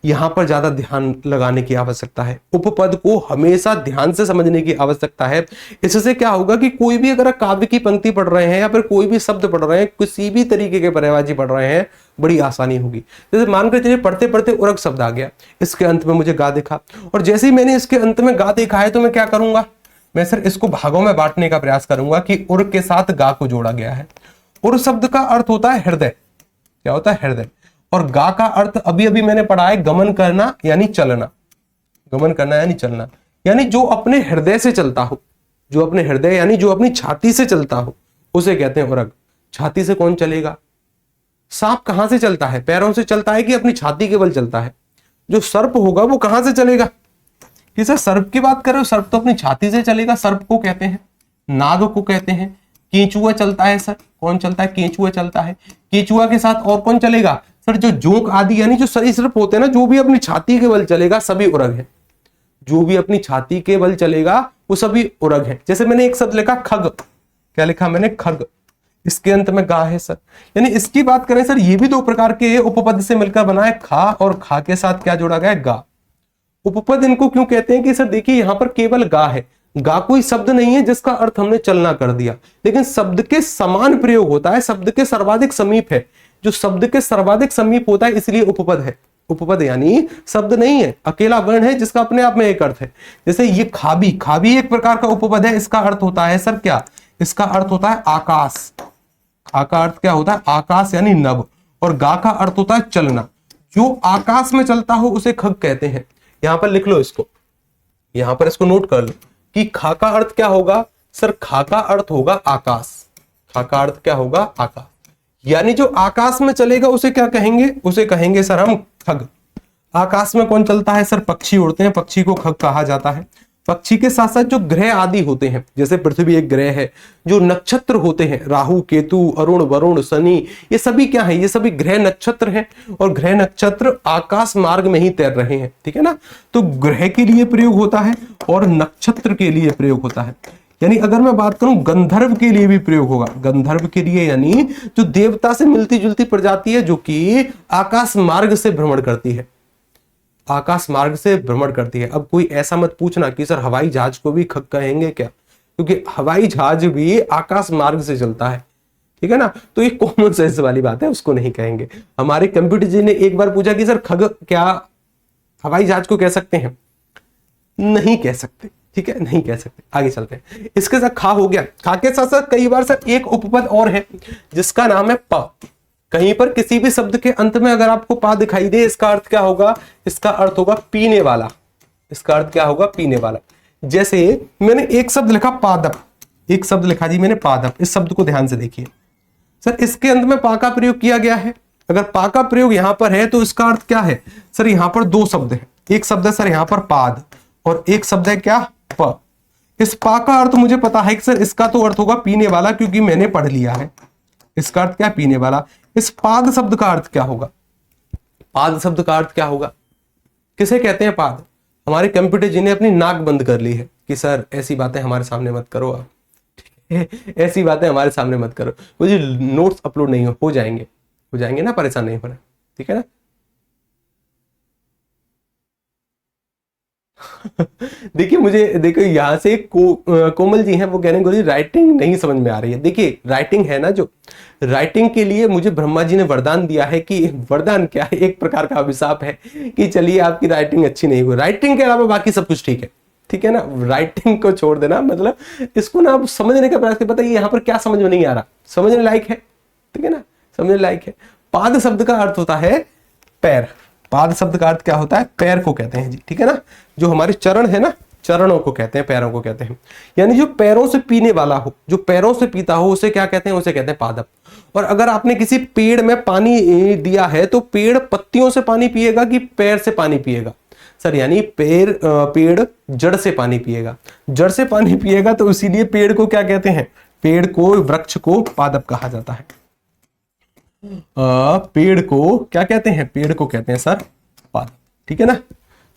यहां पर ज्यादा ध्यान लगाने की आवश्यकता है। उपपद को हमेशा ध्यान से समझने की आवश्यकता है। इससे क्या होगा कि कोई भी अगर काव्य की पंक्ति पढ़ रहे हैं या फिर कोई भी शब्द पढ़ रहे हैं, किसी भी तरीके के पर्यायवाची पढ़ रहे हैं, बड़ी आसानी होगी। जैसे मानकर चलिए पढ़ते पढ़ते उरग शब्द आ गया, इसके अंत में मुझे गा दिखा, और जैसे ही मैंने इसके अंत में गा देखा है तो मैं क्या करूंगा? मैं सर इसको भागों में बांटने का प्रयास करूंगा कि उर के साथ गा को जोड़ा गया है। उर शब्द का अर्थ होता है हृदय। क्या होता है? हृदय। और गा का अर्थ अभी अभी मैंने पढ़ा है गमन करना यानी चलना। गमन करना यानी चलना, यानी जो अपने हृदय से चलता हो, जो अपने हृदय यानी जो अपनी छाती से चलता हो, उसे कहते हैं उरग। छाती से कौन चलेगा? सांप कहां से चलता है? पैरों से चलता है कि अपनी छाती के बल चलता है? जो सर्प होगा वो कहां से चलेगा? कि सर सर्प की बात कर रहे हो, सर्प तो अपनी छाती से चलेगा। सर्प को कहते हैं, नाग को कहते हैं। केंचुआ चलता है सर, कौन चलता है? केंचुआ चलता है। केंचुआ के साथ और कौन चलेगा सर? जो जोंक आदि यानी जो सरीसृप होते हैं ना, जो भी अपनी छाती के बल चलेगा सभी उरग है। जो भी अपनी छाती के बल चलेगा वो सभी उरग है। जैसे मैंने एक शब्द लिखा खग, क्या लिखा मैंने, खग, इसके अंत में गा है सर। यानी इसकी बात करें सर, ये भी दो प्रकार के उपपद से मिलकर बना है, खा, और खा के साथ क्या जोड़ा गया है, गा। उपपद इनको क्यों कहते हैं कि सर देखिए यहां पर केवल गा है, गा कोई शब्द नहीं है जिसका अर्थ हमने चलना कर दिया, लेकिन शब्द के समान प्रयोग होता है, शब्द के सर्वाधिक समीप है, जो शब्द के सर्वाधिक समीप होता है इसलिए उपपद है। उपपद यानी शब्द नहीं है, अकेला वर्ण है जिसका अपने आप में एक अर्थ है। जैसे ये खाबी, खाबी एक प्रकार का उपपद है, इसका अर्थ होता है सर क्या, इसका अर्थ होता है आकाश। खा का अर्थ क्या होता है, आकाश यानी नभ, और गा का अर्थ होता है चलना। जो आकाश में चलता हो उसे खग कहते हैं। यहां पर लिख लो इसको, यहां पर इसको नोट कर लो कि खा का अर्थ क्या होगा सर, खा का अर्थ होगा आकाश। खा का अर्थ क्या होगा, आकाश। यानी जो आकाश में चलेगा उसे क्या कहेंगे, उसे कहेंगे सर हम खग। आकाश में कौन चलता है सर, पक्षी उड़ते हैं, पक्षी को खग कहा जाता है। पक्षी के साथ साथ जो ग्रह आदि होते हैं, जैसे पृथ्वी एक ग्रह है, जो नक्षत्र होते हैं, राहु, केतु, अरुण, वरुण, शनि, ये सभी क्या है, ये सभी ग्रह नक्षत्र हैं, और ग्रह नक्षत्र आकाश मार्ग में ही तैर रहे हैं, ठीक है ना। तो ग्रह के लिए प्रयोग होता है और नक्षत्र के लिए प्रयोग होता है। यानी अगर मैं बात करूं गंधर्व के लिए भी प्रयोग होगा, गंधर्व के लिए यानी जो देवता से मिलती जुलती प्रजाति है, जो कि आकाश मार्ग से भ्रमण करती है, आकाश मार्ग से भ्रमण करती है। अब कोई ऐसा मत पूछना कि सर हवाई जहाज को भी खग कहेंगे क्या, क्योंकि हवाई जहाज भी आकाश मार्ग से चलता है, ठीक है ना। तो ये कॉमन सेंस वाली बात है, उसको नहीं कहेंगे। हमारे कंप्यूटर जी ने एक बार पूछा कि सर खग क्या हवाई जहाज को कह सकते हैं, नहीं कह सकते, ठीक है, नहीं कह सकते। आगे चलते हैं, इसके साथ खा हो गया। खा के साथ साथ कई बार सर एक उपपद और है जिसका नाम है प। कहीं पर किसी भी शब्द के अंत में अगर आपको पा दिखाई दे, इसका अर्थ क्या होगा, इसका अर्थ होगा पीने वाला। इसका अर्थ क्या होगा, पीने वाला। जैसे मैंने एक शब्द लिखा पादप, एक शब्द लिखा जी मैंने पादप, इस शब्द को ध्यान से देखिए सर, इसके अंत में पा का प्रयोग किया गया है। अगर पा का प्रयोग यहां पर है तो इसका अर्थ क्या है सर, यहां पर दो शब्द है, एक शब्द है सर यहां पर पाद, और एक शब्द है क्या, प। इस पा का अर्थ मुझे पता है कि सर इसका तो अर्थ होगा पीने वाला, क्योंकि मैंने पढ़ लिया है। इसका अर्थ क्या, पीने वाला। इस पाद शब्द का अर्थ क्या होगा, पाद शब्द का अर्थ क्या होगा, किसे कहते हैं पाद। हमारे कंप्यूटर जी ने अपनी नाक बंद कर ली है कि सर ऐसी बातें हमारे सामने मत करो आप, ऐसी बातें हमारे सामने मत करो, मुझे नोट्स अपलोड नहीं हो जाएंगे ना, परेशान नहीं होना, ठीक है ना। देखिए मुझे देखो यहाँ से कोमल जी हैं, वो कह रहे हैं गुरु जी राइटिंग नहीं समझ में आ रही है। देखिए राइटिंग है ना, जो राइटिंग के लिए मुझे ब्रह्मा जी ने वरदान दिया है, कि वरदान क्या है, एक प्रकार का अभिशाप है कि चलिए आपकी राइटिंग अच्छी नहीं हुई। राइटिंग के अलावा बाकी सब कुछ ठीक है ना। राइटिंग को छोड़ देना, मतलब इसको ना आप समझने का प्रयास करें, बताइए यहाँ पर क्या समझ में नहीं आ रहा, समझने लायक है, ठीक है ना, समझने लायक है। पाद शब्द का अर्थ होता है पैर, पाद शब्द का अर्थ क्या होता है, पैर को कहते हैं जी, ठीक है ना। जो हमारे चरण है ना, चरणों को कहते हैं, पैरों को कहते हैं। यानी जो पैरों से पीने वाला हो, जो पैरों से पीता हो, उसे क्या कहते हैं, उसे कहते हैं पादप। और अगर आपने किसी पेड़ में पानी दिया है तो पेड़ पत्तियों से पानी पिएगा कि पैर से पानी पिएगा सर, यानी पेड़ जड़ से पानी पिएगा, जड़ से पानी पिएगा, तो इसीलिए पेड़ को क्या कहते हैं, पेड़ को, वृक्ष को पादप कहा जाता है। पेड़ को क्या कहते हैं, पेड़ को कहते हैं सर पादप, ठीक है ना,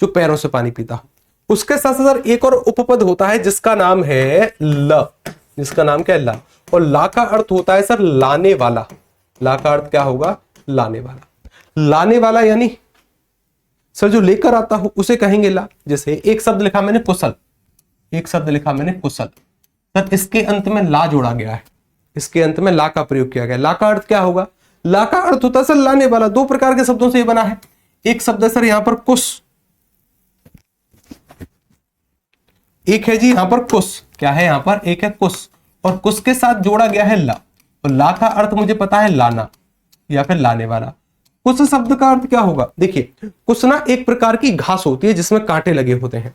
जो पैरों से पानी पीता हो। उसके साथ साथ एक और उपपद होता है जिसका नाम है ल, जिसका नाम क्या है, ला। और ला का अर्थ होता है सर लाने वाला। ला का अर्थ क्या होगा, लाने वाला। लाने वाला यानी सर जो लेकर आता हो उसे कहेंगे ला। जैसे एक शब्द लिखा मैंने कुशल, एक शब्द लिखा मैंने कुशल, सर इसके अंत में ला जोड़ा गया है, इसके अंत में ला का प्रयोग किया गया। ला का अर्थ क्या होगा, ला का अर्थ होता है सर लाने वाला। दो प्रकार के शब्दों से ये बना है। एक शब्द है सर यहां पर कुश, एक है जी यहां पर कुश, क्या है यहां पर, एक है कुश, और कुश के साथ जोड़ा गया है ला। और ला का अर्थ मुझे पता है लाना या फिर लाने वाला। कुश शब्द का अर्थ क्या होगा, देखिए कुश ना एक प्रकार की घास होती है जिसमें कांटे लगे होते हैं।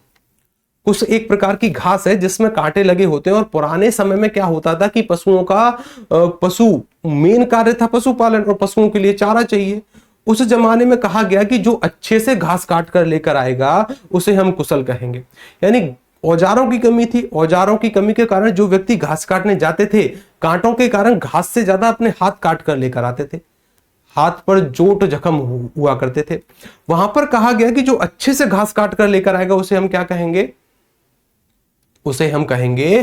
कुश एक प्रकार की घास है जिसमें कांटे लगे होते हैं। और पुराने समय में क्या होता था कि पशुओं का पशु मेन कार्य था पशुपालन, और पशुओं के लिए चारा चाहिए। उस जमाने में कहा गया कि जो अच्छे से घास काट कर लेकर आएगा उसे हम कुशल कहेंगे। यानी औजारों की कमी थी, औजारों की कमी के कारण जो व्यक्ति घास काटने जाते थे, कांटों के कारण घास से ज्यादा अपने हाथ काट कर लेकर आते थे, हाथ पर चोट जख्म हुआ करते थे। वहां पर कहा गया कि जो अच्छे से घास काट कर लेकर आएगा उसे हम क्या कहेंगे, उसे हम कहेंगे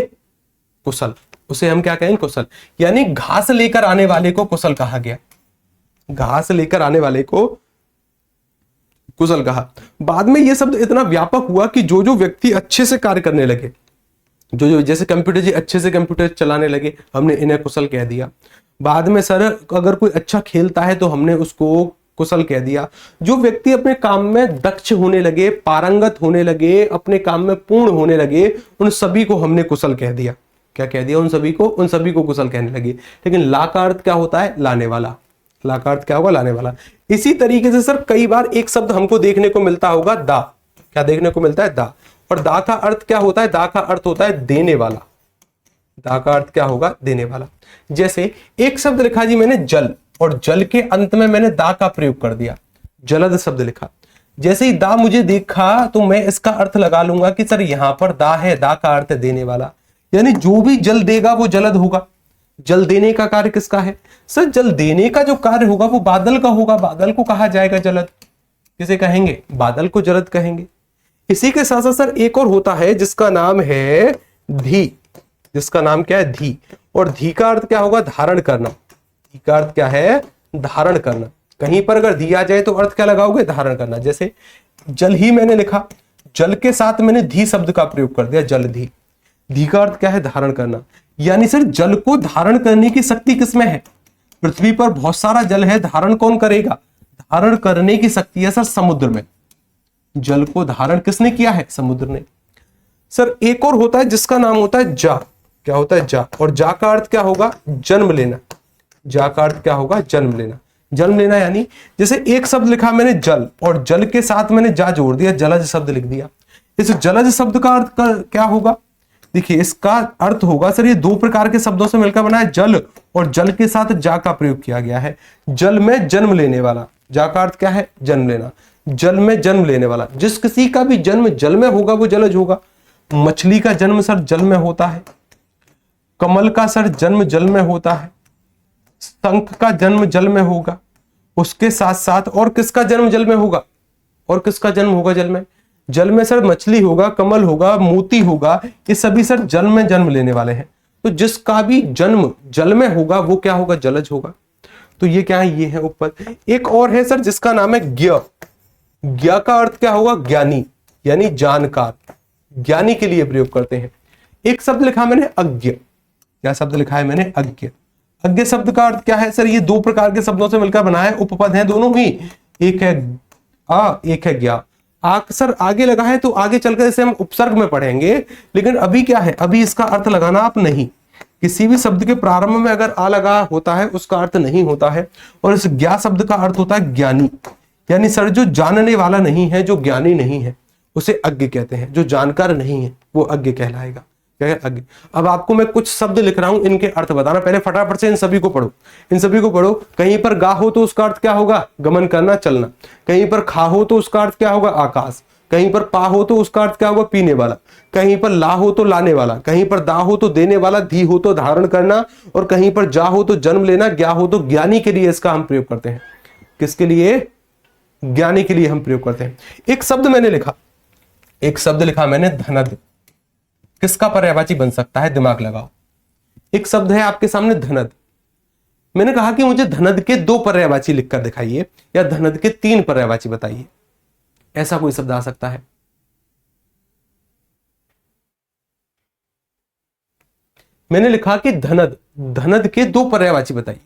कुशल। उसे हम क्या कहेंगे? कुशल। यानी घास लेकर आने वाले को कुशल कहा गया, घास लेकर आने वाले को कुशल कहा। बाद में यह शब्द इतना व्यापक हुआ कि जो जो व्यक्ति अच्छे से कार्य करने लगे, जो जो जैसे कंप्यूटर जी अच्छे से कंप्यूटर चलाने लगे, हमने इन्हें कुशल कह दिया। बाद में सर अगर कोई अच्छा खेलता है तो हमने उसको कुशल कह दिया। जो व्यक्ति अपने काम में दक्ष होने लगे, पारंगत होने लगे, अपने काम में पूर्ण होने लगे, उन सभी को हमने कुशल कह दिया। क्या कह दिया? उन सभी को कुशल कहने लगे। लेकिन ला का अर्थ क्या होता है? लाने वाला। ला का अर्थ क्या होगा? लाने वाला। इसी तरीके से सर कई बार एक शब्द हमको देखने को मिलता होगा दा। क्या देखने को मिलता है? दा। और दा का अर्थ क्या होता है? दा का अर्थ होता है देने वाला। दा का अर्थ क्या होगा? देने वाला। जैसे एक शब्द लिखा जी मैंने जल, और जल के अंत में मैंने दा का प्रयोग कर दिया, जलद शब्द लिखा। जैसे ही दा मुझे देखा तो मैं इसका अर्थ लगा लूंगा कि सर यहां पर दा है, दा का अर्थ है देने वाला। यानी जो भी जल देगा वो जलद होगा। जल देने का कार्य किसका है? सर जल देने का जो कार्य होगा वो बादल का होगा, बादल को कहा जाएगा जलद। किसे कहेंगे? बादल को जलद कहेंगे। इसी के साथ साथ सर एक और होता है जिसका नाम है धी। जिसका नाम क्या है? धी। और धी का अर्थ क्या होगा? धारण करना। धी का अर्थ क्या है? धारण करना। कहीं पर अगर धी आ जाए तो अर्थ क्या लगाओगे? धारण करना। जैसे जल ही मैंने लिखा, जल के साथ मैंने धी शब्द का प्रयोग कर दिया, जलधी। धी का अर्थ क्या है? धारण करना। यानी सर जल को धारण करने की शक्ति किसमें है? पृथ्वी पर बहुत सारा जल है, धारण कौन करेगा? धारण करने की शक्ति है सर समुद्र में। जल को धारण किसने किया है? समुद्र ने। सर एक और होता है जिसका नाम होता है जा। क्या होता है? जा। और जा का अर्थ क्या होगा? जन्म लेना। जा का अर्थ क्या होगा? जन्म लेना। जन्म लेना यानी जैसे एक शब्द लिखा मैंने जल, और जल के साथ मैंने जा जोड़ दिया, जलज शब्द लिख दिया। इस जलज शब्द का अर्थ क्या होगा? देखिए इसका अर्थ होगा सर ये दो प्रकार के शब्दों से मिलकर बना है, जल, और जल के साथ जा का प्रयोग किया गया है। जल में जन्म लेने वाला। जा का अर्थ क्या है? जन्म लेना। जल में जन्म लेने वाला। जिस किसी का भी जन्म जल में होगा वो जलज होगा। मछली का जन्म सर जल में होता है, कमल का सर जन्म जल में होता है, शंख का जन्म जल में होगा। उसके साथ साथ और किसका जन्म जल में होगा? और किसका जन्म होगा जल में? जल में सर मछली होगा, कमल होगा, मोती होगा, ये सभी सर जल में जन्म लेने वाले हैं। तो जिसका भी जन्म जल में होगा वो क्या होगा? जलज होगा। तो ये क्या है? ये है ऊपर। एक और है सर जिसका नाम है ज्ञ। ज्ञ का अर्थ क्या होगा? ज्ञानी, यानी जानकार। ज्ञानी के लिए प्रयोग करते हैं। एक शब्द लिखा मैंने अज्ञ। क्या शब्द लिखा है मैंने? अज्ञ। अज्ञ शब्द का अर्थ क्या है सर? ये दो प्रकार के शब्दों से मिलकर बना है, उपपद है दोनों ही, एक है आ, एक है ज्ञा। सर आगे लगा है तो आगे चलकर इसे हम उपसर्ग में पढ़ेंगे, लेकिन अभी क्या है? अभी इसका अर्थ लगाना आप नहीं। किसी भी शब्द के प्रारंभ में अगर आ लगा होता है उसका अर्थ नहीं होता है। और इस ज्ञा शब्द का अर्थ होता है ज्ञानी। यानी सर जो जानने वाला नहीं है, जो ज्ञानी नहीं है, उसे अज्ञ कहते हैं। जो जानकार नहीं है वो अज्ञ कहलाएगा। क्या है? अज्ञ। अब आपको मैं कुछ शब्द लिख रहा हूं, इनके अर्थ बताना। पहले फटाफट से इन सभी को पढ़ो, इन सभी को पढ़ो। कहीं पर गा हो तो उसका अर्थ क्या होगा? गमन करना, चलना। कहीं पर खा हो तो उसका अर्थ क्या होगा? आकाश। कहीं पर पा हो तो उसका अर्थ क्या होगा? पीने वाला। कहीं पर ला हो तो लाने वाला। कहीं पर दा हो तो देने वाला। धी हो तो धारण करना। और कहीं पर जा हो तो जन्म लेना। ज्ञा हो तो ज्ञानी के लिए इसका हम प्रयोग करते हैं। किसके लिए? ज्ञानी के लिए हम प्रयोग करते हैं। एक शब्द मैंने लिखा, एक शब्द लिखा मैंने धनद। किसका पर्यायवाची बन सकता है? दिमाग लगाओ। एक शब्द है आपके सामने धनद। मैंने कहा कि मुझे धनद के दो पर्यायवाची लिखकर दिखाइए, या धनद के तीन पर्यायवाची बताइए। ऐसा कोई शब्द आ सकता है? मैंने लिखा कि धनद, धनद के दो पर्यायवाची बताइए।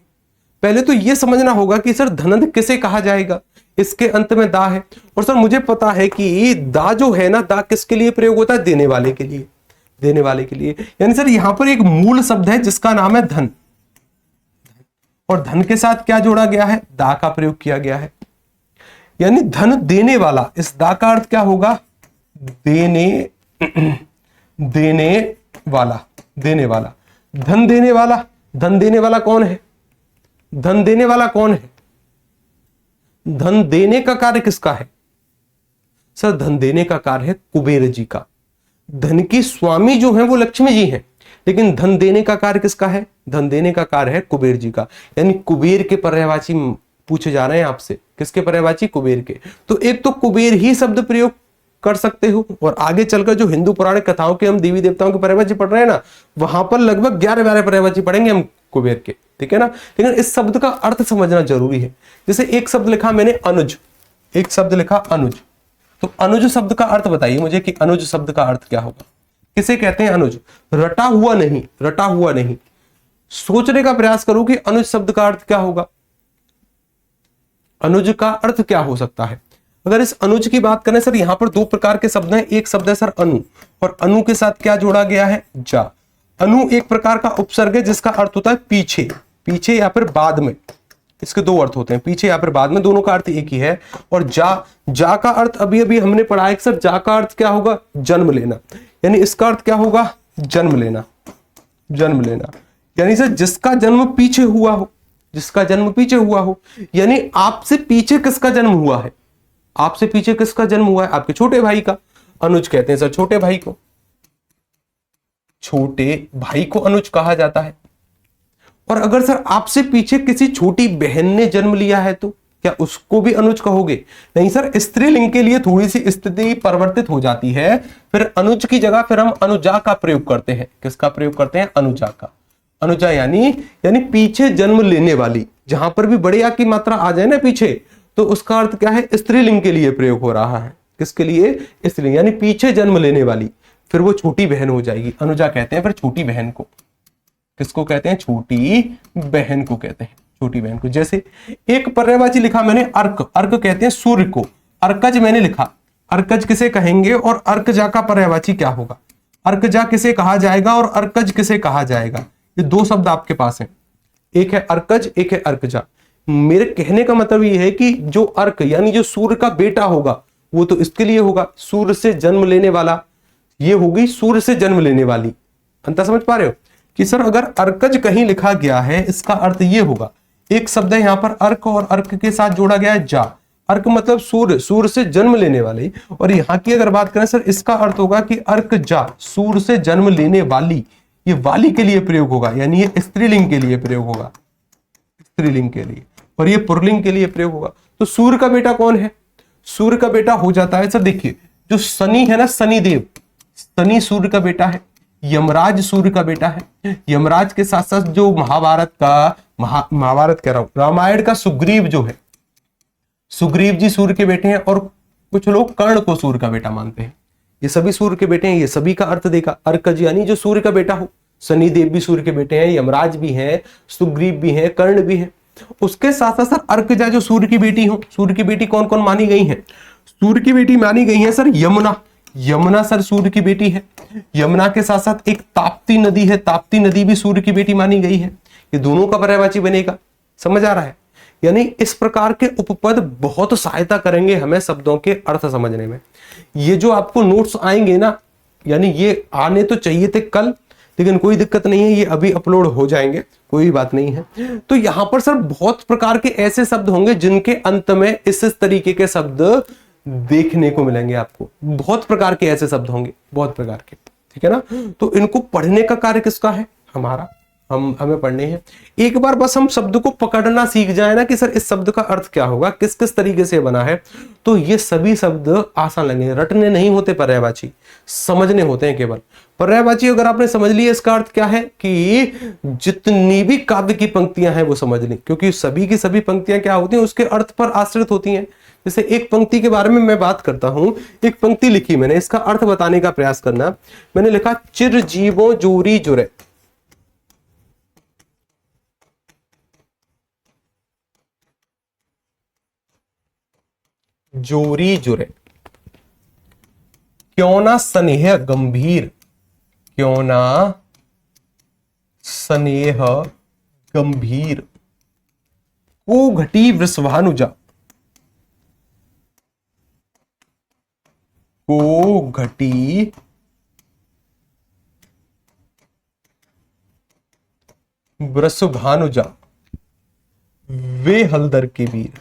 पहले तो यह समझना होगा कि सर धनद किसे कहा जाएगा? इसके अंत में दा है, और सर मुझे पता है कि दा जो है ना, दा किसके लिए प्रयोग होता है? देने वाले के लिए। देने वाले के लिए। यानी सर यहां पर एक मूल शब्द है जिसका नाम है धन, और धन के साथ क्या जोड़ा गया है? दा का प्रयोग किया गया है। यानी धन देने वाला। इस दा का अर्थ क्या होगा? देने, देने वाला, देने वाला। धन देने वाला। धन देने वाला कौन है? धन देने वाला कौन है? धन देने का कार्य किसका है? सर धन देने का कार्य है कुबेर जी का। धन की स्वामी जो है वो लक्ष्मी जी हैं, लेकिन धन देने का कार्य किसका है? धन देने का कार्य है कुबेर जी का। यानी कुबेर के पर्यायवाची पूछे जा रहे हैं आपसे। किसके पर्यायवाची? कुबेर के। तो एक तो कुबेर ही शब्द प्रयोग कर सकते हो। और आगे चलकर जो हिंदू पौराणिक कथाओं के हम देवी देवताओं की पर्यायवाची पढ़ रहे हैं ना, वहां पर लगभग 11-12 पर्यायवाची पढ़ेंगे हम कुबेर के, ठीक है ना। लेकिन इस शब्द का अर्थ समझना जरूरी है। जैसे एक शब्द लिखा मैंने अनुज, एक शब्द लिखा अनुज, तो अनुज शब्द का अर्थ बताइए मुझे कि अनुज शब्द का अर्थ क्या होगा, किसे कहते हैं अनुज। रटा हुआ नहीं, रटा हुआ नहीं, सोचने का प्रयास करो कि अनुज शब्द का अर्थ क्या होगा, अनुज का अर्थ क्या हो सकता है। अगर इस अनुज की बात करें सर, यहां पर दो प्रकार के शब्द हैं, एक शब्द है सर अनु, और अनु के साथ क्या जोड़ा गया है, जा। अनु एक प्रकार का उपसर्ग है जिसका अर्थ होता है पीछे, पीछे या फिर बाद में। इसके दो अर्थ होते हैं, पीछे या फिर बाद में, दोनों का अर्थ एक ही है। और जा, जा का अर्थ अभी अभी हमने पढ़ा है सर, जा का अर्थ क्या होगा, जन्म लेना, यानी इसका अर्थ क्या होगा, जन्म लेना, जन्म लेना। यानी सर जिसका जन्म पीछे हुआ हो, जिसका जन्म पीछे हुआ हो, यानी आपसे पीछे किसका जन्म हुआ है, आपसे पीछे किसका जन्म हुआ है, आपके छोटे भाई का। अनुज कहते हैं सर छोटे भाई को, छोटे भाई को अनुज कहा जाता है। और अगर सर आपसे पीछे किसी छोटी बहन ने जन्म लिया है तो क्या उसको भी अनुज कहोगे, नहीं सर, स्त्रीलिंग के लिए थोड़ी सी स्थिति परिवर्तित हो जाती है, फिर अनुज की जगह फिर हम अनुजा का प्रयोग करते हैं। किसका प्रयोग करते हैं, अनुजा का। अनुजा यानी पीछे जन्म लेने वाली, जहां पर भी बड़े आ की मात्रा आ जाए ना पीछे, तो उसका अर्थ क्या है, स्त्रीलिंग के लिए प्रयोग हो रहा है। किसके लिए, स्त्रीलिंग, यानी पीछे जन्म लेने वाली, फिर वो छोटी बहन हो जाएगी, अनुजा कहते हैं फिर छोटी बहन को। किसको कहते हैं, छोटी बहन को कहते हैं, छोटी बहन को। जैसे एक पर्यायवाची लिखा मैंने अर्क, अर्क कहते हैं सूर्य को, अर्कज मैंने लिखा, अर्कज किसे कहेंगे और अर्कजा का पर्यायवाची क्या होगा, अर्कजा किसे कहा जाएगा और अर्कज किसे कहा जाएगा। ये दो शब्द आपके पास हैं, एक है अर्कज, एक है अर्कजा। मेरे कहने का मतलब ये है कि जो अर्क यानी जो सूर्य का बेटा होगा वो तो इसके लिए होगा, सूर्य से जन्म लेने वाला, ये होगी सूर्य से जन्म लेने वाली। अंतर समझ पा रहे हो कि सर अगर अर्कज कहीं लिखा गया है, इसका अर्थ ये होगा, एक शब्द है यहां पर अर्क और अर्क के साथ जोड़ा गया है जा। अर्क मतलब सूर्य, सूर्य से जन्म लेने वाली। और यहां की अगर बात करें सर, इसका अर्थ होगा कि अर्क जा, सूर्य से जन्म लेने वाली, ये वाली के लिए प्रयोग होगा, यानी ये स्त्रीलिंग के लिए प्रयोग होगा, स्त्रीलिंग के लिए, और ये पुरलिंग के लिए प्रयोग होगा। तो सूर्य का बेटा कौन है, सूर्य का बेटा हो जाता है सर, देखिए जो शनि है ना, शनिदेव, शनि सूर्य का बेटा है, यमराज सूर्य का बेटा है। यमराज के साथ साथ जो महाभारत का महाभारत कह रहा हूं, रामायण का सुग्रीव जो है, सुग्रीव जी सूर्य के बेटे हैं। और कुछ लोग कर्ण को सूर्य का बेटा मानते हैं। ये सभी सूर्य के बेटे हैं, ये सभी का अर्थ देखा। अर्कज यानी जो सूर्य का बेटा हो, शनिदेव भी सूर्य के बेटे हैं, यमराज भी हैं, सुग्रीव भी हैं, कर्ण भी हैं। उसके साथ साथ सर अर्कजा जो सूर्य की बेटी हो, सूर्य की बेटी कौन कौन मानी गई है, सूर्य की बेटी मानी गई है सर यमुना, यमुना सर सूर्य की बेटी है। यमुना के साथ साथ एक ताप्ती नदी है, ताप्ती नदी भी सूर्य की बेटी मानी गई है। ये दोनों का पर्यायवाची बनेगा, समझ आ रहा है। यानी इस प्रकार के उपपद बहुत सहायता करेंगे हमें शब्दों के अर्थ समझने में। ये जो आपको नोट्स आएंगे ना, यानी ये आने तो चाहिए थे कल, लेकिन कोई दिक्कत नहीं है, ये अभी अपलोड हो जाएंगे, कोई बात नहीं है। तो यहां पर सर बहुत प्रकार के ऐसे शब्द होंगे जिनके अंत में इस तरीके के शब्द देखने को मिलेंगे आपको। बहुत प्रकार के ऐसे शब्द होंगे, बहुत प्रकार के, ठीक है ना। तो इनको पढ़ने का कार्य किसका है, हमारा, हमें पढ़ने हैं। एक बार बस हम शब्द को पकड़ना सीख जाए ना कि सर इस शब्द का अर्थ क्या होगा, किस किस तरीके से बना है, तो ये सभी शब्द आसान लगेंगे। रटने नहीं होते पर्यायवाची, समझने होते हैं केवल। पर्यायवाची अगर आपने समझ लिया इसका अर्थ क्या है कि जितनी भी काव्य की पंक्तियां हैं वो समझ ली, क्योंकि सभी की सभी पंक्तियां क्या होती हैं, उसके अर्थ पर आश्रित होती हैं। जैसे एक पंक्ति के बारे में मैं बात करता हूं, एक पंक्ति लिखी मैंने, इसका अर्थ बताने का प्रयास करना। मैंने लिखा चिरजीवों जोरी जुरे, जोरी जुरे, क्यों ना स्नेह गंभीर, क्यों ना स्नेह गंभीर, को घटी वृषभानुजा, को घटी वृषभानुजा, वे हलदर के वीर।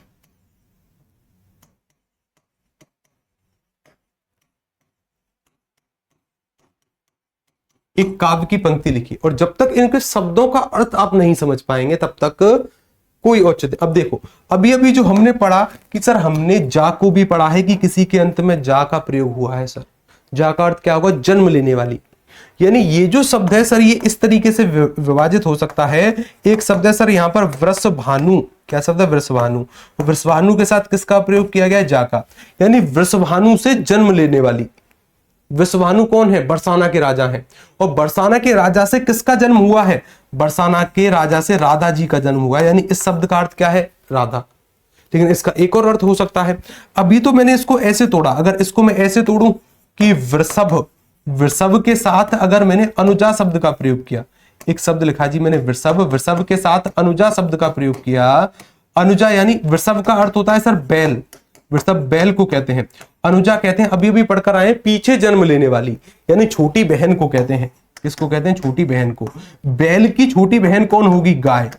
एक काव्य की पंक्ति लिखी, और जब तक इनके शब्दों का अर्थ आप नहीं समझ पाएंगे तब तक कोई औचित्य। अब देखो अभी अभी जो हमने पढ़ा कि सर हमने जा को भी पढ़ा है कि किसी के अंत में जा का प्रयोग हुआ है सर। जा का अर्थ क्या होगा? जन्म लेने वाली। यानी ये जो शब्द है सर ये इस तरीके से विभाजित हो सकता है। एक शब्द है सर यहाँ पर वृषभानु। क्या शब्द है? वृषभानु। वृषभानु के साथ किसका प्रयोग किया गया है? जा का। यानी वृषभानु से जन्म लेने वाली। वृषभानु कौन है? बरसाना के राजा हैं। और बरसाना के राजा से किसका जन्म हुआ है? बरसाना के राजा से राधा जी का जन्म हुआ है। यानी इस शब्द का अर्थ क्या है? राधा। लेकिन इसका एक और अर्थ हो सकता है। अभी तो मैंने इसको ऐसे तोड़ा, अगर इसको मैं ऐसे तोड़ूं कि वृषभ, वृषभ के साथ अगर मैंने अनुजा शब्द का प्रयोग किया, एक शब्द लिखा जी मैंने वृषभ, वृषभ के साथ अनुजा शब्द का प्रयोग किया। अनुजा यानी वृषभ का अर्थ होता है सर बैल, वृषभ बैल को कहते हैं। अनुजा कहते हैं, अभी अभी पढ़कर आए, पीछे जन्म लेने वाली, यानी छोटी बहन को कहते हैं। किसको कहते हैं? छोटी बहन को। बैल की छोटी बहन कौन होगी? गाय।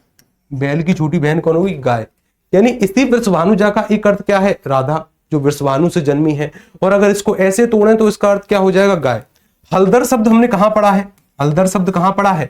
बैल की छोटी बहन कौन होगी? गाय। यानी इसी वृषभानुजा का एक अर्थ क्या है? राधा, जो वृषभानु से जन्मी है। और अगर इसको ऐसे तोड़ें तो इसका अर्थ क्या हो जाएगा? गाय। हलदर शब्द हमने कहां पढ़ा है? हलदर शब्द कहां पढ़ा है?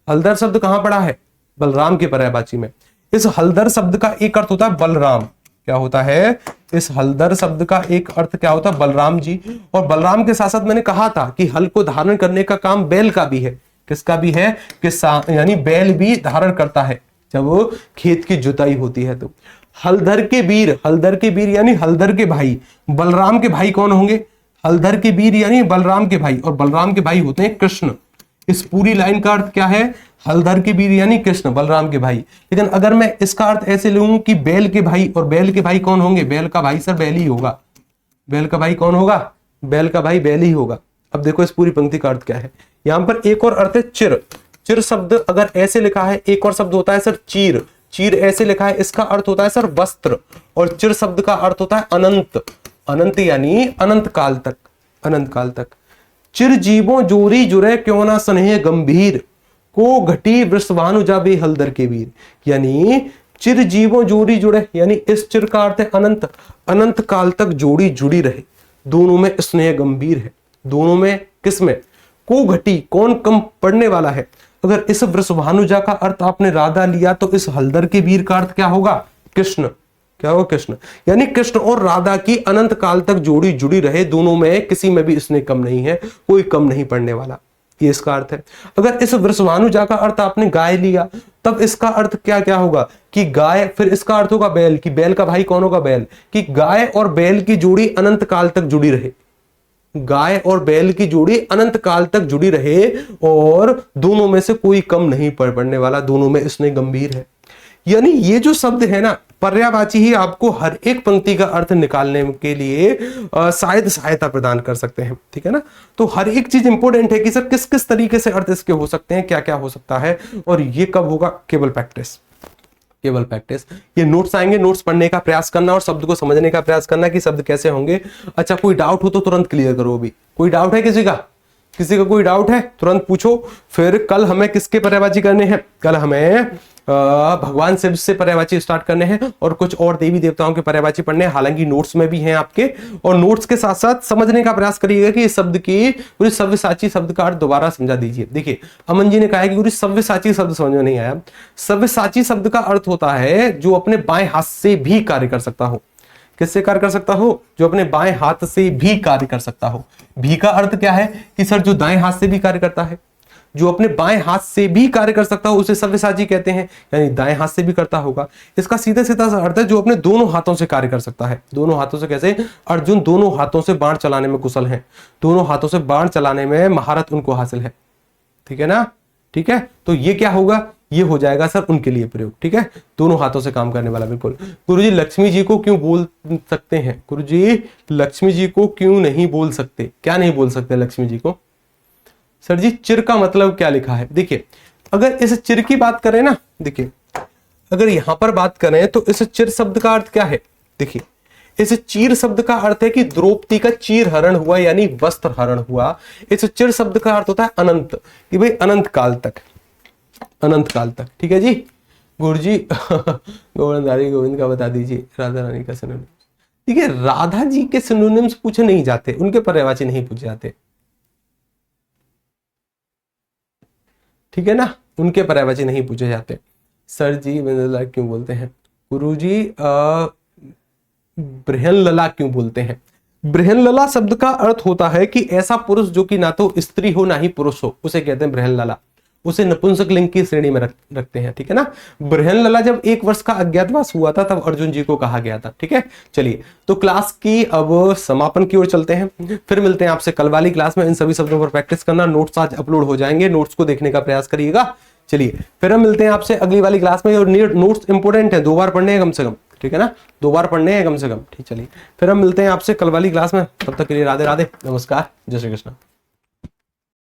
हलदर शब्द कहां पढ़ा है? बलराम के पर्यायवाची में। इस हलदर शब्द का एक अर्थ होता है बलराम। क्या होता है? इस हलदर शब्द का एक अर्थ क्या होता है? बलराम जी। और बलराम के साथ साथ मैंने कहा था कि हल को धारण करने का काम बैल का भी है। किसका भी है? यानी बैल भी धारण करता है जब वो खेत की जुताई होती है। तो हलधर के वीर, हलधर के वीर यानी हलधर के भाई। बलराम के भाई कौन होंगे? हलधर के वीर यानी बलराम के भाई, और बलराम के भाई होते हैं कृष्ण। इस पूरी लाइन का अर्थ क्या है? हलधर के वीर यानी कृष्ण, बलराम के भाई। लेकिन अगर मैं इसका अर्थ ऐसे लूं कि बैल के भाई, और बैल के भाई कौन होंगे? बैल का भाई सर बैल ही होगा। बैल का भाई कौन होगा? बैल का भाई बैल ही होगा। अब देखो इस पूरी पंक्ति का अर्थ क्या है। यहां पर एक और अर्थ है चिर। चिर शब्द अगर ऐसे लिखा है, एक और शब्द होता है सर चीर। चीर ऐसे लिखा है, इसका अर्थ होता है सर वस्त्र। और चिर शब्द का अर्थ होता है अनंत। अनंत यानी अनंत काल तक, अनंत काल तक। चिर जीवों जोरी जुरे क्यों ना स्नेह गंभीर, को घटी वृषभानुजा बे हलदर के वीर। यानी चिर जीवों जोड़ी जुड़े, यानी इस चिर का अर्थ है अनंत, अनंत काल तक जोड़ी जुड़ी रहे, दोनों में स्नेह गंभीर है। दोनों में किसमें? को घटी, कौन कम पड़ने वाला है। अगर इस वृषभानुजा का अर्थ आपने राधा लिया तो इस हलदर के वीर का अर्थ क्या होगा? कृष्ण। क्या होगा? कृष्ण। यानी कृष्ण और राधा की अनंत काल तक जोड़ी जुड़ी रहे, दोनों में किसी में भी स्नेह कम नहीं है, कोई कम नहीं पड़ने वाला, ये इसका अर्थ है। अगर इस वृषभानुजा का अर्थ आपने गाय लिया तब इसका अर्थ क्या क्या होगा? कि गाय, फिर इसका अर्थ होगा बैल, कि बैल का भाई कौन होगा? बैल। कि गाय और बैल की जोड़ी अनंत काल तक जुड़ी रहे, गाय और बैल की जोड़ी अनंत काल तक जुड़ी रहे, और दोनों में से कोई कम नहीं पड़ने वाला, दोनों में स्नेह गंभीर है। यानी ये जो शब्द है ना, पर्यायवाची ही आपको हर एक पंक्ति का अर्थ निकालने के लिए शायद सहायता प्रदान कर सकते हैं। ठीक है ना? तो हर एक चीज इंपॉर्टेंट है कि सर किस किस तरीके से अर्थ इसके हो सकते हैं, क्या क्या हो सकता है, और ये कब होगा? केवल प्रैक्टिस, केवल प्रैक्टिस। ये नोट्स आएंगे, नोट्स पढ़ने का प्रयास करना और शब्द को समझने का प्रयास करना कि शब्द कैसे होंगे। अच्छा, कोई डाउट हो तो तुरंत क्लियर करो। अभी कोई डाउट है किसी का? किसी का कोई डाउट है तुरंत पूछो। फिर कल हमें किसके पर्यायवाची करने हैं? कल हमें भगवान शिव से पर्यायवाची स्टार्ट करने हैं और कुछ और देवी देवताओं के पर्यायवाची पढ़ने हैं। हालांकि नोट्स में भी हैं आपके, और नोट्स के साथ साथ समझने का प्रयास करिएगा कि इस शब्द की पूरी सव्यसाची शब्द का अर्थ दोबारा समझा दीजिए। देखिए अमन जी ने कहा है कि पूरी सव्यसाची शब्द समझ में नहीं आया। सव्यसाची शब्द का अर्थ होता है जो अपने बाएं हाथ से भी कार्य कर सकता हो। किससे कार्य कर सकता हो? जो अपने बाएं हाथ से भी कार्य कर सकता हो। भी का अर्थ क्या है? कि सर जो दाएं हाथ से भी कार्य करता है, जो अपने बाएं हाथ से भी कार्य कर सकता हो उसे सव्यसाची कहते हैं, यानी दाएं हाथ से भी करता होगा। इसका सीधा सीधा अर्थ है जो अपने दोनों हाथों से कार्य कर सकता है। दोनों हाथों से कैसे? अर्जुन दोनों हाथों से बाण चलाने में कुशल है, दोनों हाथों से बाण चलाने में महारत उनको हासिल है। ठीक है ना? ठीक है, तो ये क्या होगा? ये हो जाएगा सर उनके लिए प्रयोग। ठीक है, दोनों हाथों से काम करने वाला। बिल्कुल। गुरुजी लक्ष्मी जी को क्यों बोल सकते हैं? गुरुजी लक्ष्मी जी को क्यों नहीं बोल सकते? क्या नहीं बोल सकते लक्ष्मी जी को? सर जी चिर का मतलब क्या लिखा है? देखिए अगर इस चिर की बात करें ना, देखिए अगर यहां पर बात करें तो इस चिर शब्द का अर्थ क्या है? देखिए इस चीर शब्द का अर्थ है कि द्रौपदी का चीर हरण हुआ, यानी वस्त्र हरण हुआ। इस चिर शब्द का अर्थ होता है अनंत, कि भाई अनंत काल तक, अनंत काल तक। ठीक है जी। गुरुजी गोविंदारी गोविंद का बता दीजिए, राधा रानी का सिनोनिम। ठीक है, राधा जी के सिनोनिम्स पूछे नहीं जाते, उनके पर्यायवाची नहीं पूछे जाते। ठीक है ना? उनके पर्यायवाची नहीं पूछे जाते। सर जी बृहनलला क्यों बोलते हैं? गुरुजी बृहनलला क्यों बोलते हैं? बृहनलला शब्द का अर्थ होता है कि ऐसा पुरुष जो कि ना तो स्त्री हो ना ही पुरुष हो, उसे कहते हैं बृहनलला। उसे नपुंसक लिंग की श्रेणी में रखते हैं, ठीक है ना। बृहनलला जब 1 वर्ष का अज्ञातवास हुआ था तब अर्जुन जी को कहा गया था, ठीक है। चलिए तो क्लास की अब समापन की ओर चलते हैं, फिर मिलते हैं आपसे कल वाली क्लास में। इन सभी शब्दों पर प्रैक्टिस करना, नोट्स आज अपलोड हो जाएंगे, नोट्स को देखने का प्रयास करिएगा। चलिए फिर हम मिलते हैं आपसे अगली वाली क्लास में। और नोट्स इंपोर्टेंट है, 2 बार पढ़ने हैं कम से कम, ठीक है ना, 2 बार पढ़ने हैं कम से कम, ठीक। चलिए फिर हम मिलते हैं आपसे कल वाली क्लास में, तब तक के लिए राधे राधे, नमस्कार, जय श्री कृष्ण।